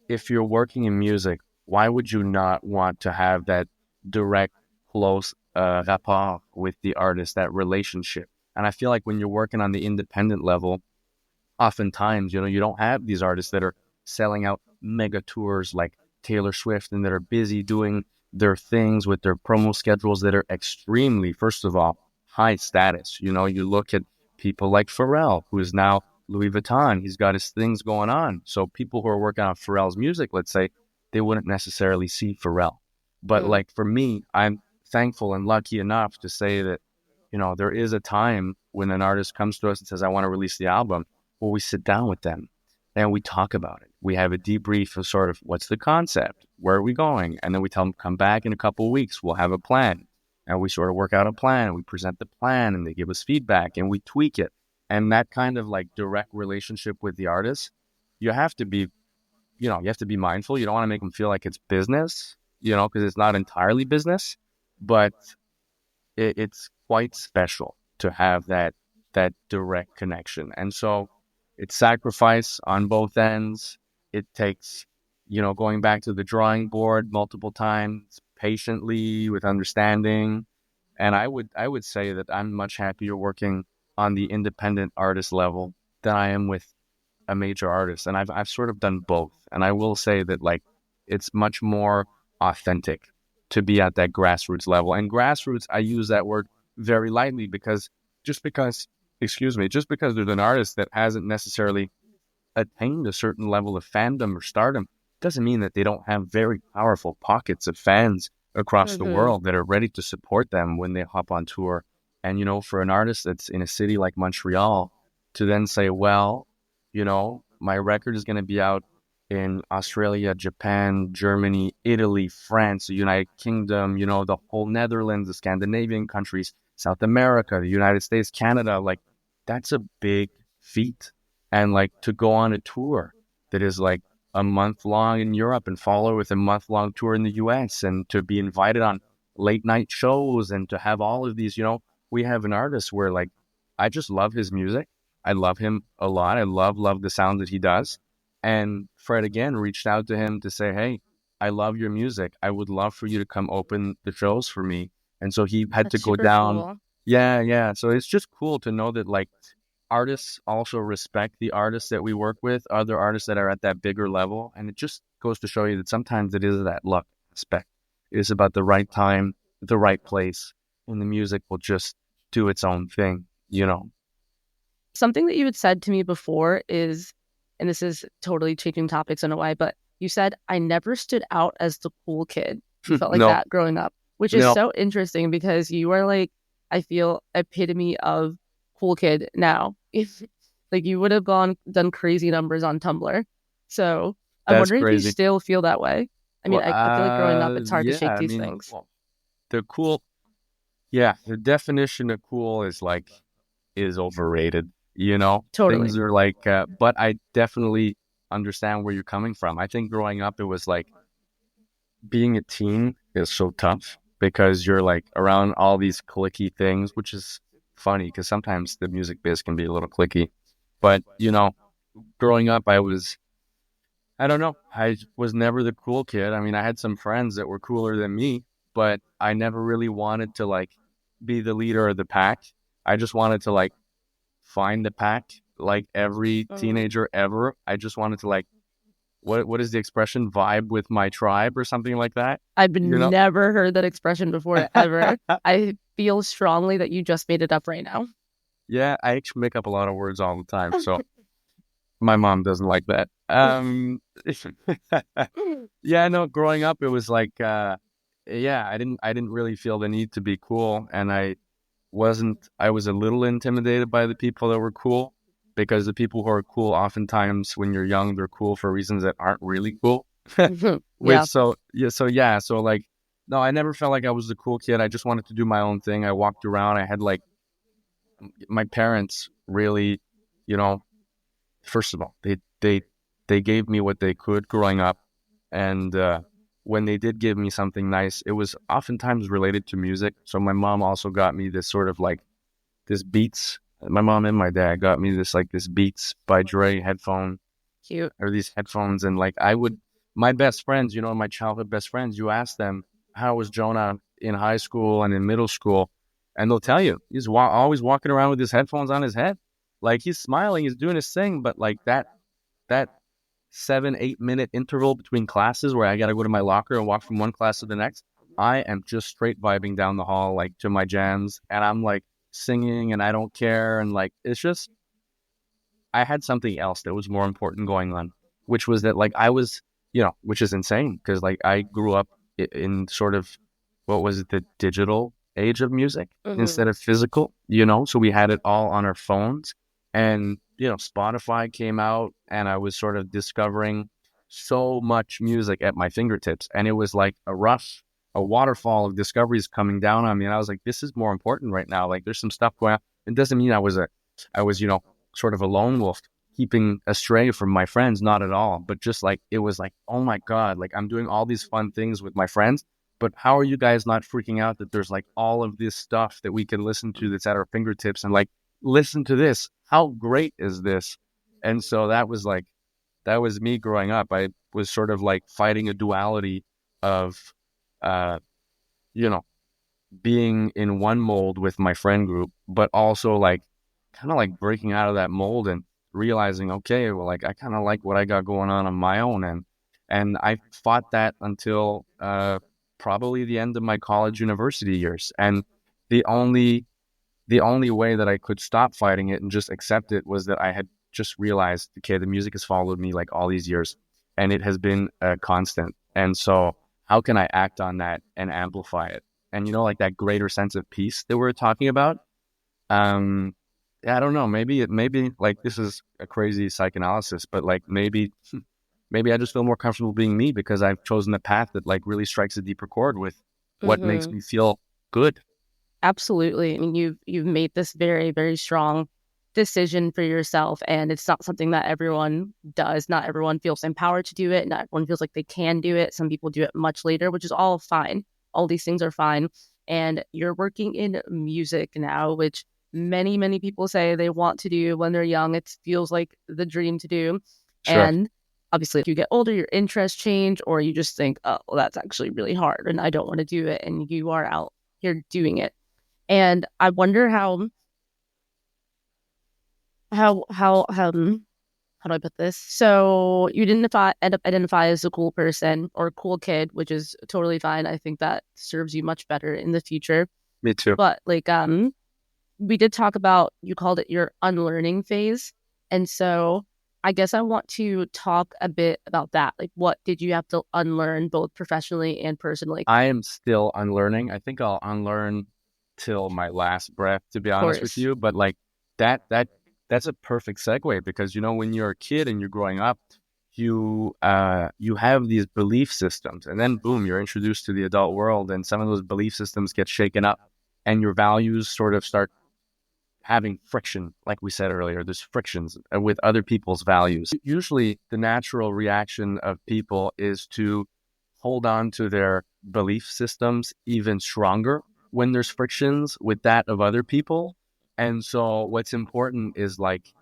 if you're working in music, why would you not want to have that direct, close rapport with the artist, that relationship? And I feel like when you're working on the independent level, oftentimes, you don't have these artists that are selling out mega tours like Taylor Swift and that are busy doing their things with their promo schedules that are extremely, first of all, high status. You look at people like Pharrell, who is now Louis Vuitton. He's got his things going on. So people who are working on Pharrell's music, let's say, they wouldn't necessarily see Pharrell. But Mm. like for me, I'm thankful and lucky enough to say that, there is a time when an artist comes to us and says, I want to release the album. Well, we sit down with them and we talk about it. We have a debrief of sort of what's the concept, where are we going, and then we tell them come back in a couple of weeks. We'll have a plan, and we sort of work out a plan. And we present the plan, and they give us feedback, and we tweak it. And that kind of like direct relationship with the artist, you have to be, you have to be mindful. You don't want to make them feel like it's business, because it's not entirely business, but it's quite special to have that direct connection. And so it's sacrifice on both ends. It takes, going back to the drawing board multiple times, patiently with understanding. And I would say that I'm much happier working on the independent artist level than I am with a major artist. And I've sort of done both. And I will say that like it's much more authentic to be at that grassroots level. And grassroots, I use that word very lightly because just because, just because there's an artist that hasn't necessarily attained a certain level of fandom or stardom doesn't mean that they don't have very powerful pockets of fans across the Mm-hmm. world that are ready to support them when they hop on tour. And, for an artist that's in a city like Montreal to then say, well, my record is going to be out in Australia, Japan, Germany, Italy, France, the United Kingdom, the whole Netherlands, the Scandinavian countries, South America, the United States, Canada, like that's a big feat. And like to go on a tour that is like a month long in Europe and follow with a month long tour in the US and to be invited on late night shows and to have all of these, we have an artist where like I just love his music. I love him a lot. I love the sound that he does. And Fred again reached out to him to say, hey, I love your music. I would love for you to come open the shows for me. And so he had to That's go super down. cool. Yeah, yeah. So it's just cool to know that like artists also respect the artists that we work with, other artists that are at that bigger level. And it just goes to show you that sometimes it is that luck aspect. It is about the right time, the right place, and the music will just do its own thing. Something that you had said to me before is, and this is totally changing topics in a way, but you said, I never stood out as the cool kid. You felt like No, that growing up, which is no, so interesting because you are like, I feel, epitome of cool kid now. If like you would have done crazy numbers on Tumblr. So I'm that's wondering if you crazy. still feel that way. I mean, Well, I feel like growing up, it's hard to yeah, shake I these mean, things. well, the cool, yeah, the definition of cool is overrated. Totally. Things are like, but I definitely understand where you're coming from. I think growing up, it was like being a teen is so tough because you're like around all these clicky things, which is funny because sometimes the music biz can be a little clicky. But, growing up, I don't know, I was never the cool kid. I mean, I had some friends that were cooler than me, but I never really wanted to like be the leader of the pack. I just wanted to like find the pack like every Mhm. teenager ever. I just wanted to like what is the expression? Vibe with my tribe or something like that. I've You know? never heard that expression before, ever. I feel strongly that you just made it up right now. Yeah, I actually make up a lot of words all the time, so my mom doesn't like that. Yeah, no, growing up it was like yeah, I didn't really feel the need to be cool and I was a little intimidated by the people that were cool because the people who are cool oftentimes when you're young they're cool for reasons that aren't really cool. Which Yeah, so like no, I never felt like I was the cool kid. I just wanted to do my own thing. I walked around. I had like my parents really, you know, first of all, they gave me what they could growing up, and when they did give me something nice, it was oftentimes related to music. So my mom also got me this sort of like this Beats. My mom and my dad got me this Beats by Dre headphone cute. or these headphones, and like my best friends, my childhood best friends, you ask them how was Jonah in high school and in middle school, and they'll tell you he's always walking around with his headphones on his head, like he's smiling, he's doing his thing, but like that 7-8 minute interval between classes where I got to go to my locker and walk from one class to the next, I am just straight vibing down the hall like to my jams, and I'm like singing and I don't care, and like it's just I had something else that was more important going on, which was that like I was, which is insane because like I grew up in sort of what was it, the digital age of music Hmm. instead of physical, so we had it all on our phones. And, Spotify came out and I was sort of discovering so much music at my fingertips. And it was like a rush, a waterfall of discoveries coming down on me. And I was like, this is more important right now. Like there's some stuff going on. It doesn't mean I was, sort of a lone wolf keeping astray from my friends, not at all. But just like, it was like, oh my God, like I'm doing all these fun things with my friends. But how are you guys not freaking out that there's like all of this stuff that we can listen to that's at our fingertips and like, listen to this. How great is this? And so that was me growing up. I was sort of like fighting a duality of, uh, you know, being in one mold with my friend group, but also like kind of like breaking out of that mold and realizing, okay, well, like I kind of like what I got going on my own. And I fought that until, probably the end of my college university years. And the only the only way that I could stop fighting it and just accept it was that I had just realized, okay, the music has followed me like all these years and it has been a constant. And so how can I act on that and amplify it? And, like that greater sense of peace that we're talking about. Um, yeah, I don't know. Maybe like this is a crazy psychoanalysis, but like maybe I just feel more comfortable being me because I've chosen a path that like really strikes a deeper chord with what makes Mm-hmm. me feel good. Absolutely. I mean, you've made this very, very strong decision for yourself, and it's not something that everyone does. Not everyone feels empowered to do it. Not everyone feels like they can do it. Some people do it much later, which is all fine. All these things are fine. And you're working in music now, which many, many people say they want to do when they're young. It feels like the dream to do. Sure. And obviously, if you get older, your interests change, or you just think, oh, well, that's actually really hard and I don't want to do it. And you are out here doing it. And I wonder how do I put this? So you didn't end up identify as a cool person or a cool kid, which is totally fine. I think that serves you much better in the future. Me too. But like we did talk about, you called it your unlearning phase. And so I guess I want to talk a bit about that. Like what did you have to unlearn both professionally and personally? I am still unlearning. I think I'll unlearn till my last breath, to be Of honest with course. you. But like that, that, that's a perfect segue because when you're a kid and you're growing up, you have these belief systems, and then boom, you're introduced to the adult world, and some of those belief systems get shaken up, and your values sort of start having friction, like we said earlier. There's frictions with other people's values. Usually, the natural reaction of people is to hold on to their belief systems even stronger when there's frictions with that of other people. And so, what's important is like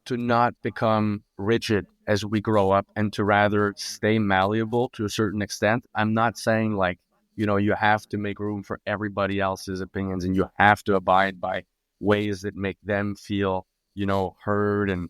to not become rigid as we grow up and to rather stay malleable to a certain extent. I'm not saying like, you have to make room for everybody else's opinions and you have to abide by ways that make them feel, heard and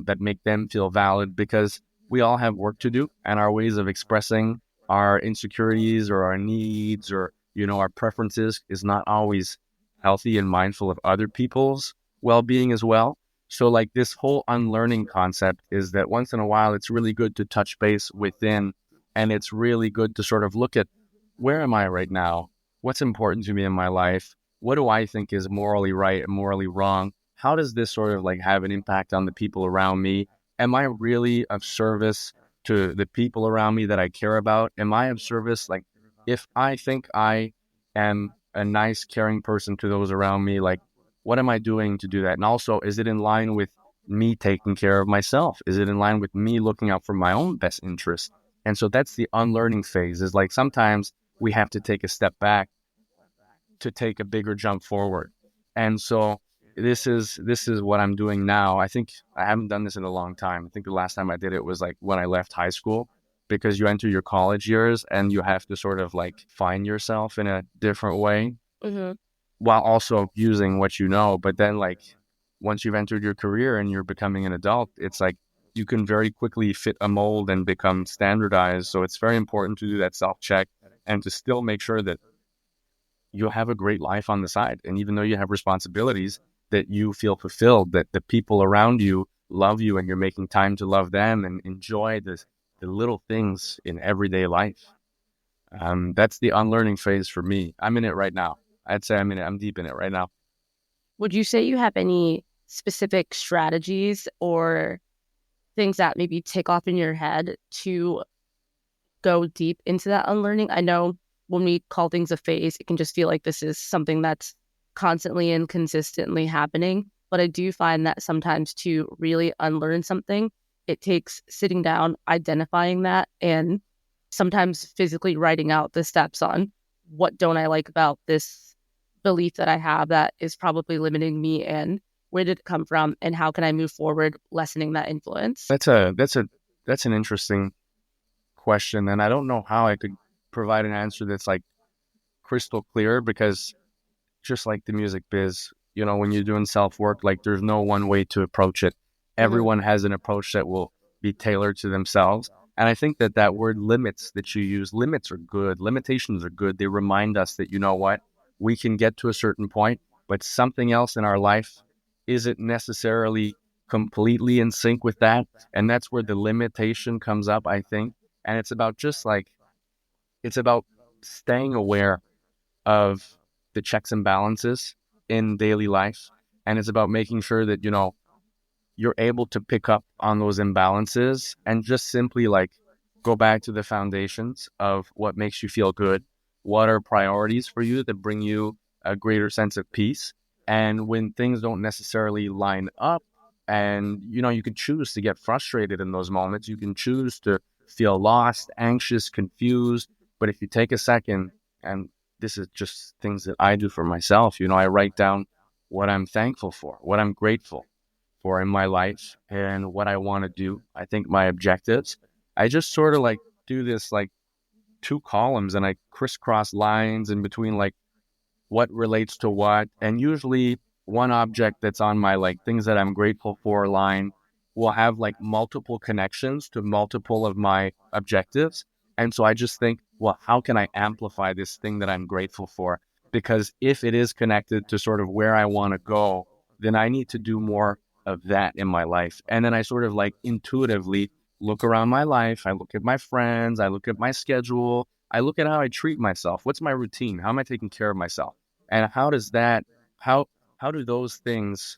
that make them feel valid because we all have work to do and our ways of expressing our insecurities or our needs or, our preferences is not always healthy and mindful of other people's well-being as well. So like this whole unlearning concept is that once in a while, it's really good to touch base within, and it's really good to sort of look at where am I right now? What's important to me in my life? What do I think is morally right and morally wrong? How does this sort of like have an impact on the people around me? Am I really of service to the people around me that I care about? Am I of service? Like if I think I am a nice, caring person to those around me, like what am I doing to do that? And also, is it in line with me taking care of myself? Is it in line with me looking out for my own best interest? And so that's the unlearning phase is like sometimes we have to take a step back to take a bigger jump forward. And so this is what I'm doing now. I think I haven't done this in a long time. I think the last time I did it was like when I left high school because you enter your college years and you have to sort of like find yourself in a different way Mm-hmm. while also using what you know. But then, like, once you've entered your career and you're becoming an adult, it's like you can very quickly fit a mold and become standardized. So it's very important to do that self check and to still make sure that you have a great life on the side. And even though you have responsibilities, that you feel fulfilled, that the people around you love you and you're making time to love them and enjoy the little things in everyday life. That's the unlearning phase for me. I'm in it right now. I'd say I'm deep in it right now. Would you say you have any specific strategies or things that maybe tick off in your head to go deep into that unlearning? I know when we call things a phase, it can just feel like this is something that's constantly and consistently happening. But I do find that sometimes to really unlearn something, it takes sitting down, identifying that, and sometimes physically writing out the steps on what don't I like about this belief that I have that is probably limiting me, and where did it come from, and how can I move forward lessening that influence? That's an interesting question, and I don't know how I could provide an answer that's like crystal clear, because just like the music biz, when you're doing self work, like there's no one way to approach it. Mm-hmm. Everyone has an approach that will be tailored to themselves. And I think that word limits that you use, limits are good, limitations are good. They remind us that, what, we can get to a certain point, but something else in our life isn't necessarily completely in sync with that. And that's where the limitation comes up, I think. And it's about staying aware of the checks and balances in daily life. And it's about making sure that, you're able to pick up on those imbalances and just simply like go back to the foundations of what makes you feel good. What are priorities for you that bring you a greater sense of peace? And when things don't necessarily line up, and you can choose to get frustrated in those moments, you can choose to feel lost, anxious, confused. But if you take a second, and this is just things that I do for myself, I write down what I'm thankful for, what I'm grateful for in my life, and what I want to do. I think my objectives. I just sort of like do this like two columns, and I crisscross lines in between like what relates to what. And usually one object that's on my like things that I'm grateful for line will have like multiple connections to multiple of my objectives. And so I just think, well, how can I amplify this thing that I'm grateful for? Because if it is connected to sort of where I want to go, then I need to do more of that in my life. And then I sort of like intuitively look around my life. I look at my friends. I look at my schedule. I look at how I treat myself. What's my routine? How am I taking care of myself? And how how do those things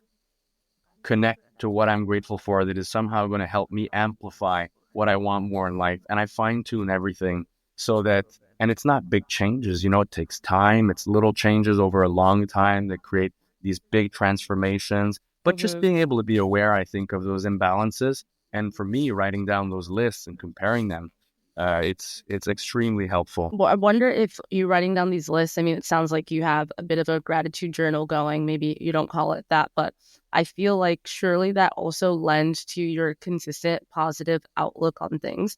connect to what I'm grateful for that is somehow going to help me amplify what I want more in life? And I fine tune everything so that, and it's not big changes, it takes time. It's little changes over a long time that create these big transformations. But just Mm-hmm. being able to be aware, I think, of those imbalances. And for me, writing down those lists and comparing them, it's extremely helpful. Well, I wonder if you writing down these lists, I mean, it sounds like you have a bit of a gratitude journal going. Maybe you don't call it that, but I feel like surely that also lends to your consistent positive outlook on things.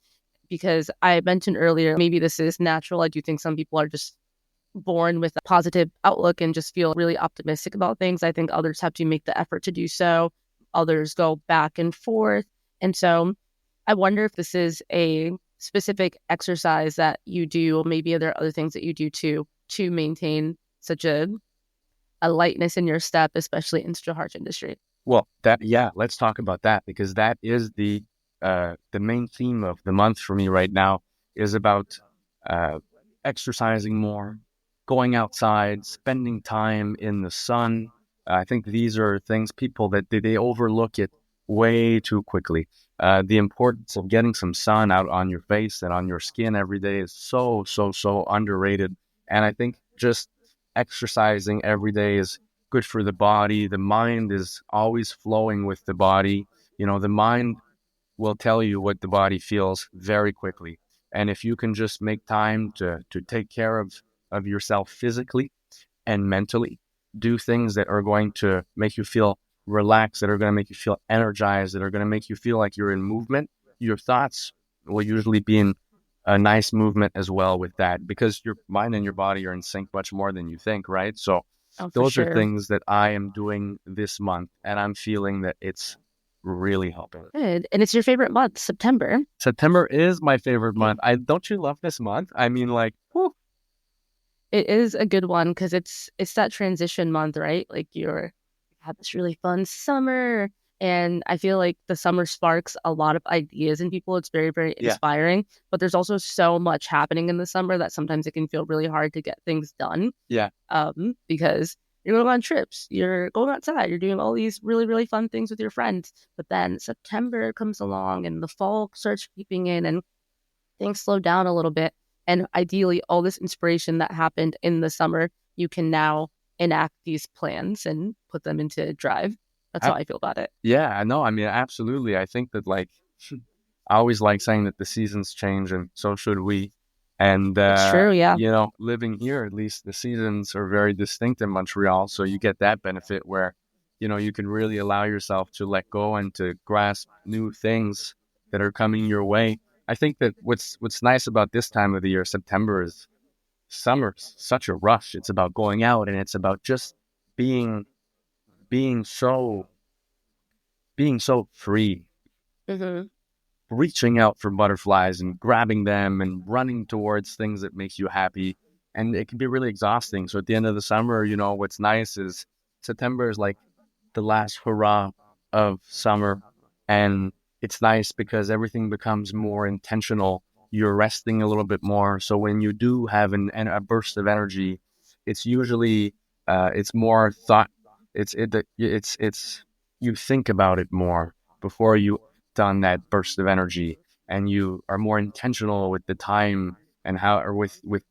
Because I mentioned earlier, maybe this is natural. I do think some people are just born with a positive outlook and just feel really optimistic about things. I think others have to make the effort to do so. Others go back and forth. And so I wonder if this is a specific exercise that you do, or maybe there are other things that you do to maintain such a lightness in your step, especially in such a harsh industry. Well, yeah, let's talk about that, because that is the main theme of the month for me right now, is about uh, exercising more, going outside, spending time in the sun. I think these are things people that they overlook it way too quickly. The importance of getting some sun out on your face and on your skin every day is so underrated. And I think just exercising every day is good for the body. The mind is always flowing with the body. The mind will tell you what the body feels very quickly. And if you can just make time to take care of yourself physically and mentally, do things that are going to make you feel relaxed, that are going to make you feel energized, that are going to make you feel like you're in movement, your thoughts will usually be in a nice movement as well with that, because your mind and your body are in sync much more than you think, right? So Oh, for those are sure. things that I am doing this month, and I'm feeling that it's really helping. Good. And it's your favorite month, September. September is my favorite month. I don't you love this month? I mean, like, whew. It is a good one because it's that transition month, right? Like you're have this really fun summer, and I feel like the summer sparks a lot of ideas in people. It's very, very Yeah, inspiring, but there's also so much happening in the summer that sometimes it can feel really hard to get things done. yeah, Because you're going on trips, you're going outside, you're doing all these really, really fun things with your friends. But then September comes along and the fall starts creeping in and things slow down a little bit. And ideally, all this inspiration that happened in the summer, you can now enact these plans and put them into drive. That's how I, I feel about it. yeah, I know. I mean, absolutely. I think that like I always like saying that the seasons change, and so should we. And It's true, yeah. living here, at least the seasons are very distinct in Montreal, so you get that benefit where, you can really allow yourself to let go and to grasp new things that are coming your way. I think that what's nice about this time of the year, September, is summer's such a rush. It's about going out, and it's about just being being so being so free, Hmm. reaching out for butterflies and grabbing them and running towards things that makes you happy. And it can be really exhausting. So at the end of the summer, what's nice is September is like the last hurrah of summer. And it's nice because everything becomes more intentional. You're resting a little bit more. So when you do have a burst of energy, it's usually it's more thought. It's you think about it more before you done that burst of energy, and you are more intentional with the time and how, or with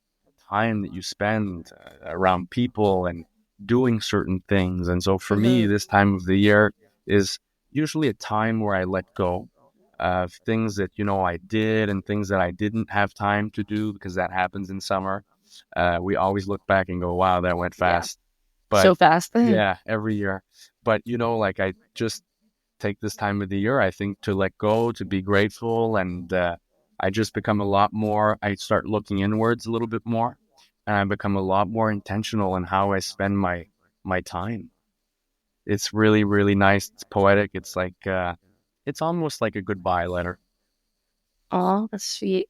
time that you spend around people and doing certain things. And so for me, Hmm. this time of the year is usually a time where I let go of things that, I did and things that I didn't have time to do, because that happens in summer. We always look back and go, wow, that went Yeah, fast. But so fast. yeah, every year. But, like I just take this time of the year, I think, to let go, to be grateful. And I just become a lot more, I start looking inwards a little bit more. And I become a lot more intentional in how I spend my time. It's really, really nice. It's poetic. It's like, it's almost like a goodbye letter. Oh, that's sweet.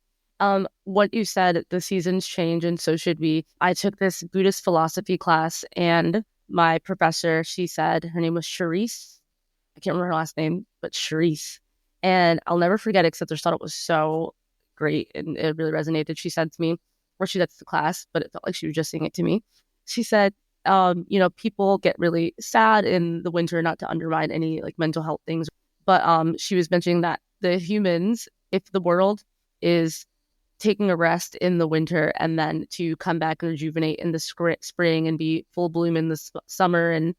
What you said, the seasons change and so should we. I took this Buddhist philosophy class and my professor, she said her name was Charisse. I can't remember her last name, but Charisse. And I'll never forget it because I just thought it was so great and it really resonated. She said to me, or she said to the class, but it felt like she was just saying it to me. She said, people get really sad in the winter, not to undermine any like mental health things, but she was mentioning that the humans, if the world is taking a rest in the winter and then to come back and rejuvenate in the spring and be full bloom in the summer and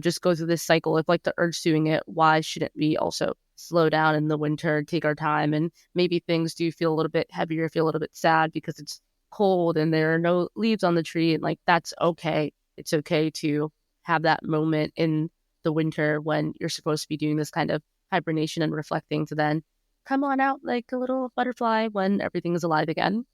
just go through this cycle, if like the earth's doing it, why shouldn't we also slow down in the winter, take our time, and maybe things do feel a little bit heavier, feel a little bit sad because it's cold and there are no leaves on the tree, and like that's okay. It's okay to have that moment in the winter when you're supposed to be doing this kind of hibernation and reflecting to then come on out like a little butterfly when everything is alive again.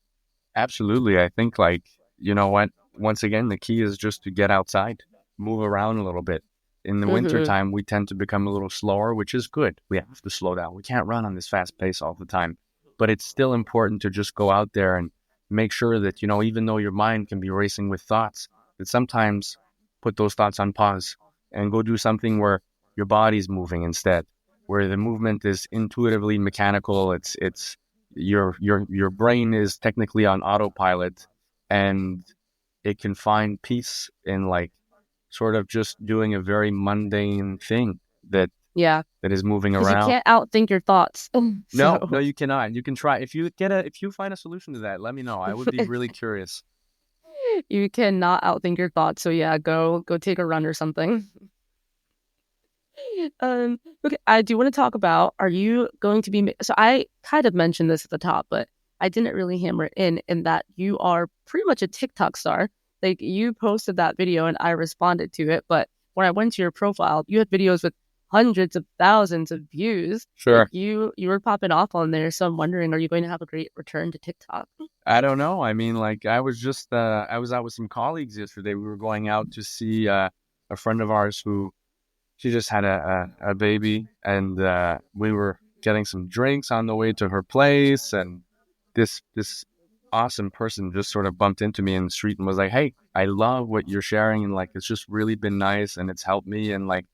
Absolutely. I think, like, you know what? Once again, the key is just to get outside, move around a little bit. In the winter Hmm. time, we tend to become a little slower, which is good. We have to slow down. We can't run on this fast pace all the time. But it's still important to just go out there and make sure that, even though your mind can be racing with thoughts, that sometimes put those thoughts on pause and go do something where your body's moving instead, where the movement is intuitively mechanical. It's your brain is technically on autopilot, and it can find peace in, like, sort of just doing a very mundane thing that Yeah, that is moving because you around. can't outthink your thoughts. No, no, So you cannot. You can try. If you find a solution to that, let me know. I would be really curious. you cannot outthink your thoughts. So yeah, go take a run or something. Okay, I do want to talk about, are you going to be, so I kind of mentioned this at the top, but I didn't really hammer it in that you are pretty much a TikTok star. Like you posted that video and I responded to it, but when I went to your profile, you had videos with hundreds of thousands of views. Like Sure. you were popping off on there. So I'm wondering, are you going to have a great return to TikTok? I don't know. I mean, like, I was out with some colleagues yesterday. We were going out to see a friend of ours who, she just had a baby, and we were getting some drinks on the way to her place, and this awesome person just sort of bumped into me in the street and was like, "Hey, I love what you're sharing, and like it's just really been nice, and it's helped me." And like,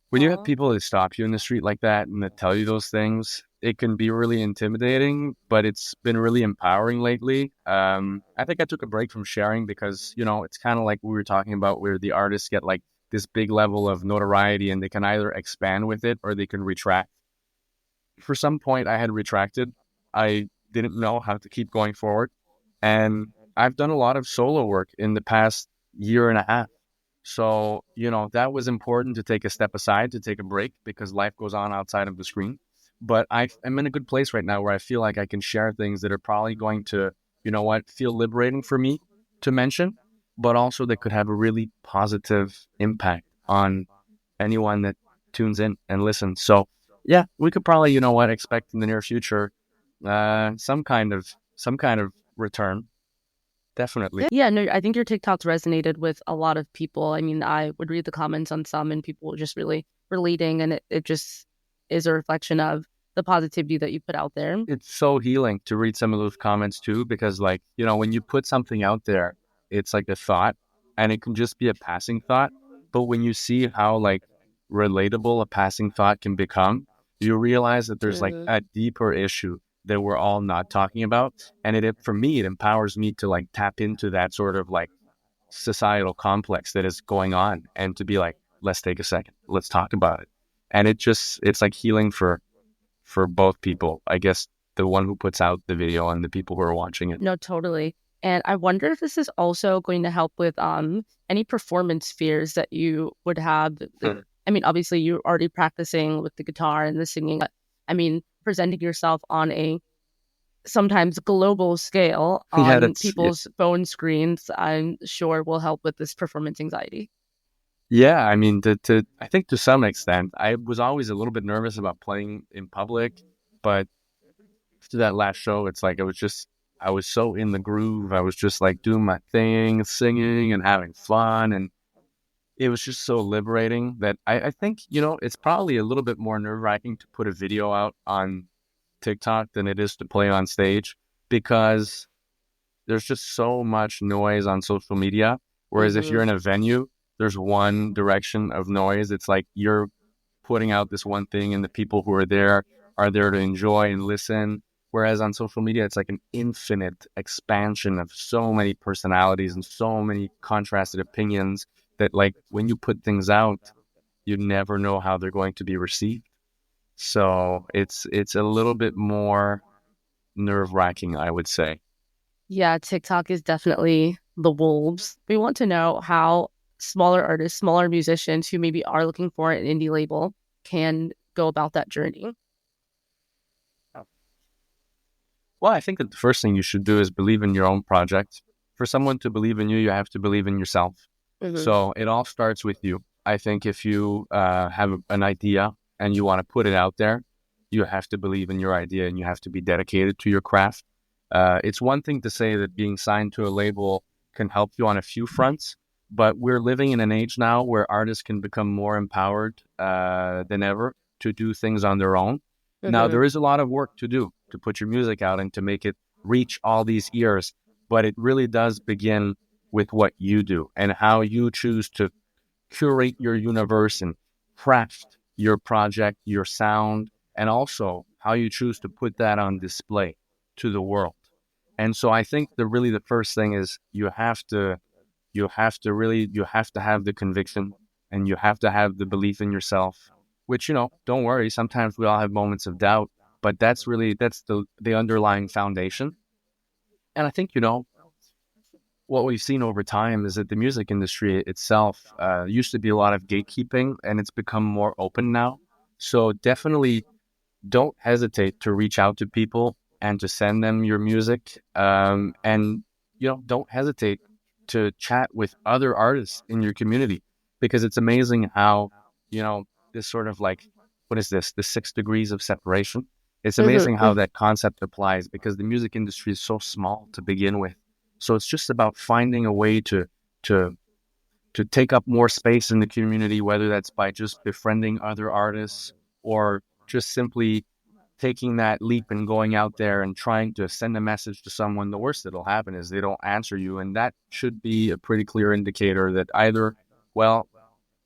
when you have Aw. people that stop you in the street like that and that tell you those things, it can be really intimidating, but it's been really empowering lately. I think I took a break from sharing because, it's kind of like we were talking about where the artists get like this big level of notoriety and they can either expand with it or they can retract. For some point, I had retracted. I didn't know how to keep going forward. And I've done a lot of solo work in the past year and a half. So, that was important to take a step aside, to take a break because life goes on outside of the screen. But I'm in a good place right now where I feel like I can share things that are probably going to, feel liberating for me to mention, but also that could have a really positive impact on anyone that tunes in and listens. So, yeah, we could probably, expect in the near future, some kind of return. Definitely. Yeah, no, I think your TikToks resonated with a lot of people. I mean, I would read the comments on some and people were just really relating, and it just is a reflection of the positivity that you put out there. It's so healing to read some of those comments too, because like, when you put something out there, it's like a thought and it can just be a passing thought. But when you see how like relatable a passing thought can become, you realize that there's like Hmm. a deeper issue that we're all not talking about. And for me, it empowers me to like tap into that sort of like societal complex that is going on and to be like, let's take a second, let's talk about it. And it's like healing for both people, I guess, the one who puts out the video and the people who are watching it. No, totally. And I wonder if this is also going to help with any performance fears that you would have. Hmm. I mean, obviously you're already practicing with the guitar and the singing, but I mean, presenting yourself on a sometimes global scale Yeah, on people's phone screens, I'm sure will help with this performance anxiety. yeah. I mean, I think to some extent, I was always a little bit nervous about playing in public, but after that last show, it's like I was so in the groove. I was just like doing my thing, singing and having fun, and it was just so liberating that I think it's probably a little bit more nerve wracking to put a video out on TikTok than it is to play on stage because there's just so much noise on social media. Whereas if you're Hmm. in a venue, there's one direction of noise. It's like you're putting out this one thing and the people who are there to enjoy and listen. Whereas on social media, it's like an infinite expansion of so many personalities and so many contrasted opinions that like when you put things out, you never know how they're going to be received. So it's a little bit more nerve wracking, I would say. Yeah, TikTok is definitely the wolves. We want to know how smaller artists, smaller musicians who maybe are looking for an indie label can go about that journey. Well, I think that the first thing you should do is believe in your own project. For someone to believe in you, you have to believe in yourself. Hmm. So it all starts with you. I think if you have an idea and you want to put it out there, you have to believe in your idea and you have to be dedicated to your craft. It's one thing to say that being signed to a label can help you on a few fronts, but we're living in an age now where artists can become more empowered than ever to do things on their own. Now, Hmm. there is a lot of work to do to put your music out and to make it reach all these ears, but it really does begin with what you do and how you choose to curate your universe and craft your project, your sound, and also how you choose to put that on display to the world. And so I think the first thing is you have to have the conviction and you have to have the belief in yourself, which, don't worry, sometimes we all have moments of doubt, but that's the underlying foundation. And I think, what we've seen over time is that the music industry itself used to be a lot of gatekeeping and it's become more open now. So definitely don't hesitate to reach out to people and to send them your music. And, don't hesitate to chat with other artists in your community because it's amazing how, this sort of like, what is this? The 6 degrees of separation. It's amazing how Hmm. that concept applies because the music industry is so small to begin with. So it's just about finding a way to to take up more space in the community, whether that's by just befriending other artists or just simply taking that leap and going out there and trying to send a message to someone. The worst that'll happen is they don't answer you. And that should be a pretty clear indicator that either, well,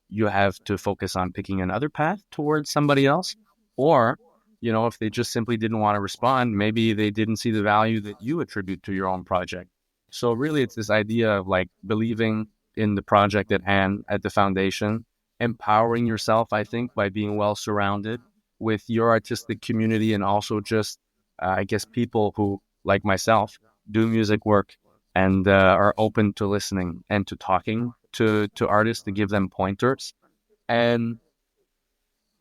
you have to focus on picking another path towards somebody else, or if they just simply didn't want to respond, maybe they didn't see the value that you attribute to your own project. So really, it's this idea of like believing in the project at hand, at the foundation, empowering yourself, I think, by being well surrounded with your artistic community, and also just, I guess, people who, like myself, do music work and are open to listening and to talking to artists to give them pointers. And,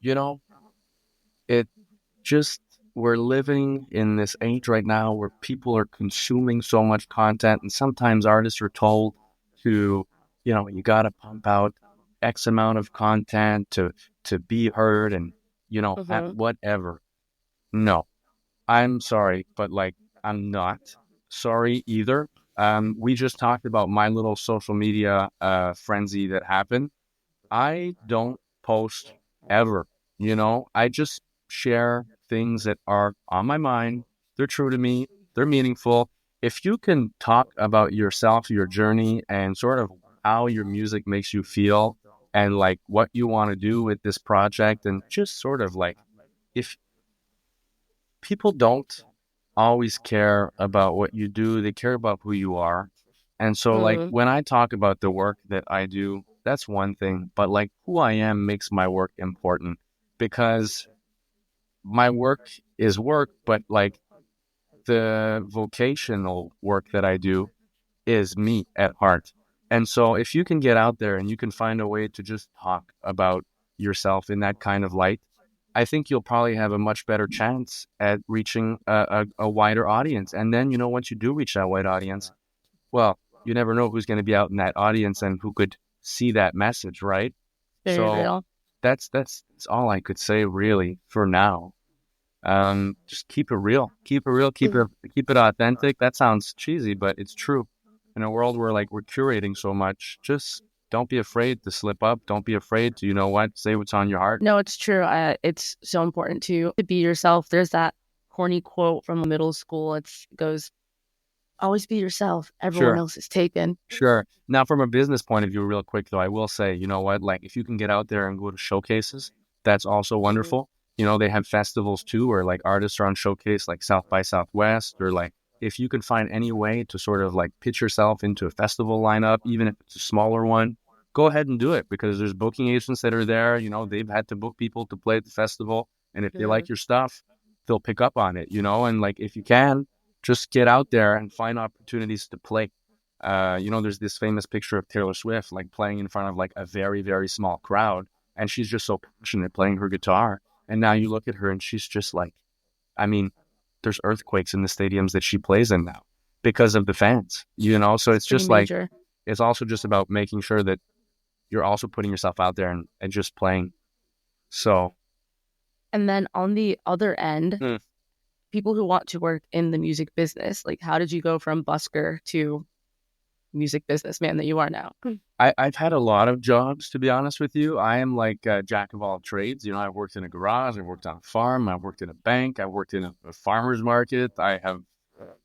you know, it just, we're living in this age right now where people are consuming so much content, and sometimes artists are told to, you got to pump out X amount of content to be heard, and at Mm-hmm. whatever. No, I'm sorry, but like, I'm not sorry either. We just talked about my little social media frenzy that happened. I don't post ever. I just share things that are on my mind. They're true to me. They're meaningful. If you can talk about yourself, your journey, and sort of how your music makes you feel, and like what you want to do with this project, and just sort of like, if people don't always care about what you do, they care about who you are. And so, like, Mm-hmm. when I talk about the work that I do, that's one thing, but like who I am makes my work important, because my work is work, but like the vocational work that I do is me at heart. And so, if you can get out there and you can find a way to just talk about yourself in that kind of light, I think you'll probably have a much better chance at reaching a wider audience. And then, once you do reach that wide audience, well, you never know who's going to be out in that audience and who could see that message, right? Very So real. that's all I could say really for now. Just keep it real, keep it real, keep it authentic. That sounds cheesy, but it's true. In a world where like we're curating so much, just don't be afraid to slip up. Don't be afraid to, say what's on your heart. No, it's true. It's so important to be yourself. There's that corny quote from middle school. It goes, "Always be yourself. Everyone Sure. else is taken." Sure. Now, from a business point of view, real quick though, I will say, you know what? Like, if you can get out there and go to showcases, that's also Mhm. wonderful. They have festivals too, where like artists are on showcase, like South by Southwest, or like if you can find any way to sort of like pitch yourself into a festival lineup, even if it's a smaller one, go ahead and do it, because there's booking agents that are there. They've had to book people to play at the festival, and if they Mhm. like your stuff, they'll pick up on it. And like if you can, just get out there and find opportunities to play. There's this famous picture of Taylor Swift like playing in front of like a very, very small crowd, and she's just so passionate playing her guitar. And now you look at her and she's just like, I mean, there's earthquakes in the stadiums that she plays in now because of the fans. So It's it's pretty just like, major. it's also just about making sure that you're also putting yourself out there and just playing. So, And then on the other end, hmm. people who want to work in the music business, like how did you go from busker to music businessman that you are now? I've had a lot of jobs, to be honest with you. I am like a jack of all trades. I've worked in a garage, I've worked on a farm, I've worked in a bank, I've worked in a farmer's market, I have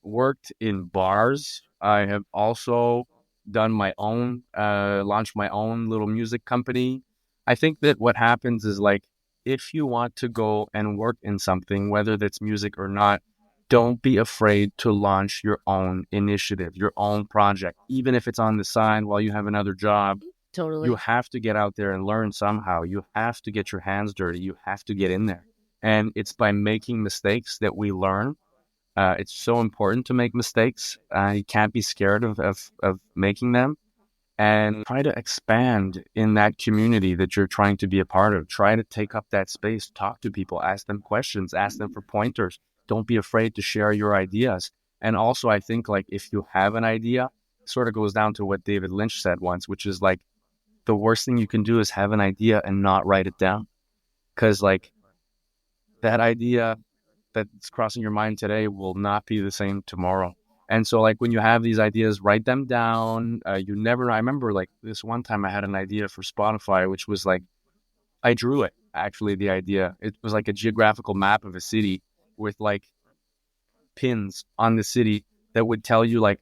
worked in bars. I have also done my own, launched my own little music company. I think that what happens is like, if you want to go and work in something, whether that's music or not, don't be afraid to launch your own initiative, your own project, even if it's on the side while you have another job. You Totally. have to get out there and learn somehow. You have to get your hands dirty. You have to get in there. And it's by making mistakes that we learn. It's so important to make mistakes. You can't be scared of making them, and try to expand in that community that you're trying to be a part of. Try to take up that space, talk to people, ask them questions, ask them for pointers. Don't be afraid to share your ideas. And also, I think like if you have an idea, sort of goes down to what David Lynch said once, which is like the worst thing you can do is have an idea and not write it down. Because like that idea that's crossing your mind today will not be the same tomorrow. And so, like, when you have these ideas, write them down. You never know. I remember, like, this one time I had an idea for Spotify, which was like, I drew it, actually, the idea. It was like a geographical map of a city with like pins on the city that would tell you, like,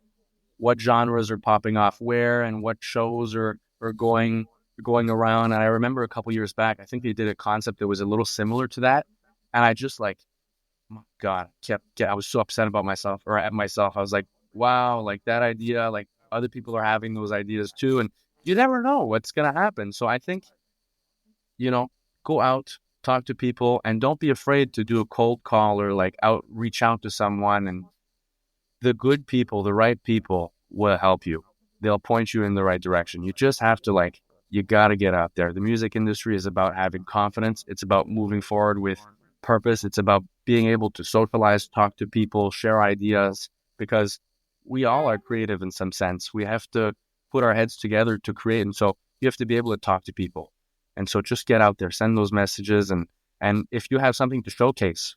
what genres are popping off where and what shows are going around. And I remember a couple years back, I think they did a concept that was a little similar to that. And I just like, my God, I was so upset about myself or at myself. I was like, wow, like that idea, like other people are having those ideas too. And you never know what's going to happen. So I think, you know, go out, talk to people, and don't be afraid to do a cold call or like reach out to someone. And the good people, the right people will help you. They'll point you in the right direction. You just have to like, you got to get out there. The music industry is about having confidence. It's about moving forward with purpose. It's about being able to socialize, talk to people, share ideas, because we all are creative in some sense. We have to put our heads together to create. And so you have to be able to talk to people. And so just get out there, send those messages. And if you have something to showcase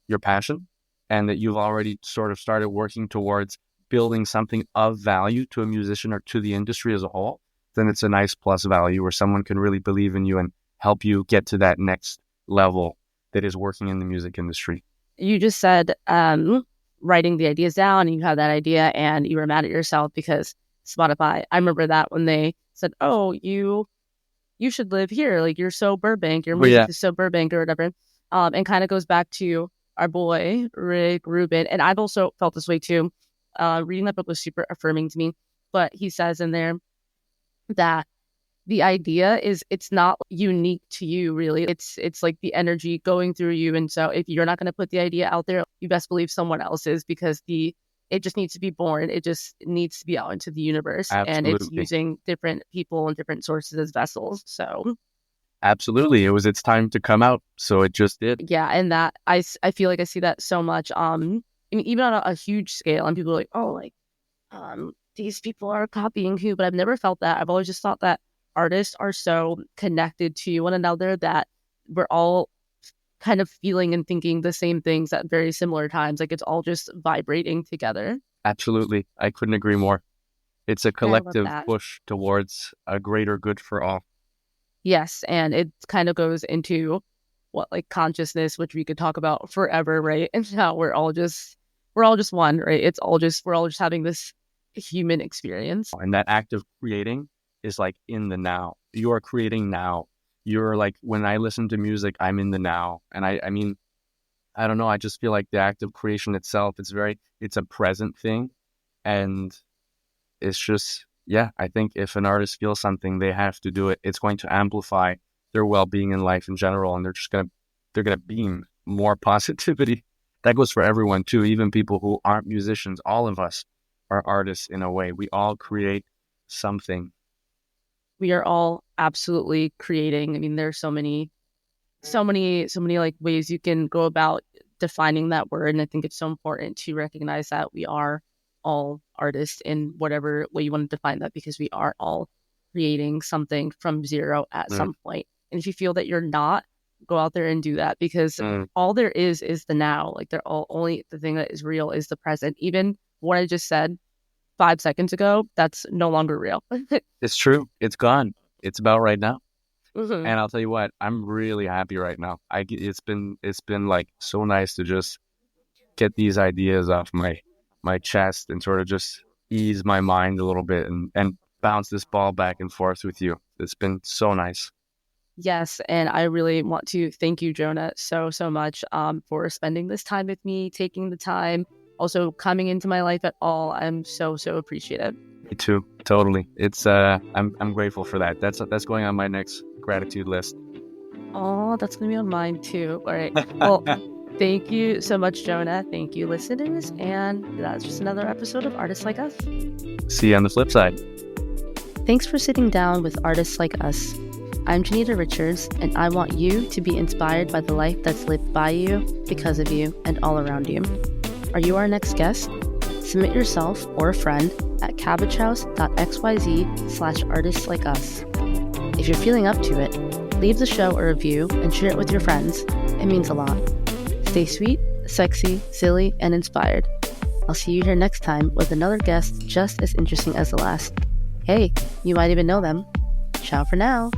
your passion and that you've already sort of started working towards building something of value to a musician or to the industry as a whole, then it's a nice plus value where someone can really believe in you and help you get to that next level that is working in the music industry. You just said writing the ideas down, and you have that idea and you were mad at yourself because Spotify. I remember that when they said, oh, you should live here. Like, you're so Burbank, your music is so Burbank or whatever. And kind of goes back to our boy, Rick Rubin. And I've also felt this way too. Reading that book was super affirming to me. But he says in there that the idea is, it's not unique to you, really. It's like the energy going through you. And so if you're not going to put the idea out there, you best believe someone else is, because it just needs to be born. It just needs to be out into the universe. Absolutely. And it's using different people and different sources as vessels. So absolutely, it's time to come out. So it just did. Yeah. And that I feel like I see that so much. I mean, even on a huge scale, and people are like, oh, like, these people are copying who, but I've never felt that. I've always just thought that artists are so connected to one another that we're all kind of feeling and thinking the same things at very similar times. Like, it's all just vibrating together. Absolutely. I couldn't agree more. It's a collective push towards a greater good for all. Yes. And it kind of goes into like consciousness, which we could talk about forever, right? And how we're all just one, right? We're all just having this human experience. And that act of creating is like in the now. You are creating now. You're like, when I listen to music, I'm in the now. And I mean, I don't know. I just feel like the act of creation itself, it's a present thing. And it's just, yeah, I think if an artist feels something, they have to do it. It's going to amplify their well-being in life in general. And they're going to beam more positivity. That goes for everyone too. Even people who aren't musicians, all of us are artists in a way. We all create something. We are all absolutely creating. I mean, there's so many like ways you can go about defining that word. And I think it's so important to recognize that we are all artists in whatever way you want to define that, because we are all creating something from zero at some point. And if you feel that you're not, go out there and do that, because all there is the now. Like, only the thing that is real is the present. Even what I just said 5 seconds ago, that's no longer real. It's true. It's gone. It's about right now. Mm-hmm. And I'll tell you what, I'm really happy right now. It's been like so nice to just get these ideas off my chest and sort of just ease my mind a little bit and bounce this ball back and forth with you. It's been so nice. Yes, and I really want to thank you, Jonah, so much for spending this time with me, taking the time, also coming into my life at all. I'm so appreciative. Me too, totally. It's I'm grateful for that. That's going on my next gratitude list. Oh, that's gonna be on mine too. All right. Well, thank you so much, Jonah. Thank you, listeners, and that's just another episode of Artists Like Us. See you on the flip side. Thanks for sitting down with Artists Like Us. I'm Janita Richards, and I want you to be inspired by the life that's lived by you, because of you, and all around you. Are you our next guest? Submit yourself or a friend at cabbagehouse.xyz/artistslikeus. If you're feeling up to it, leave the show a review and share it with your friends. It means a lot. Stay sweet, sexy, silly, and inspired. I'll see you here next time with another guest just as interesting as the last. Hey, you might even know them. Ciao for now.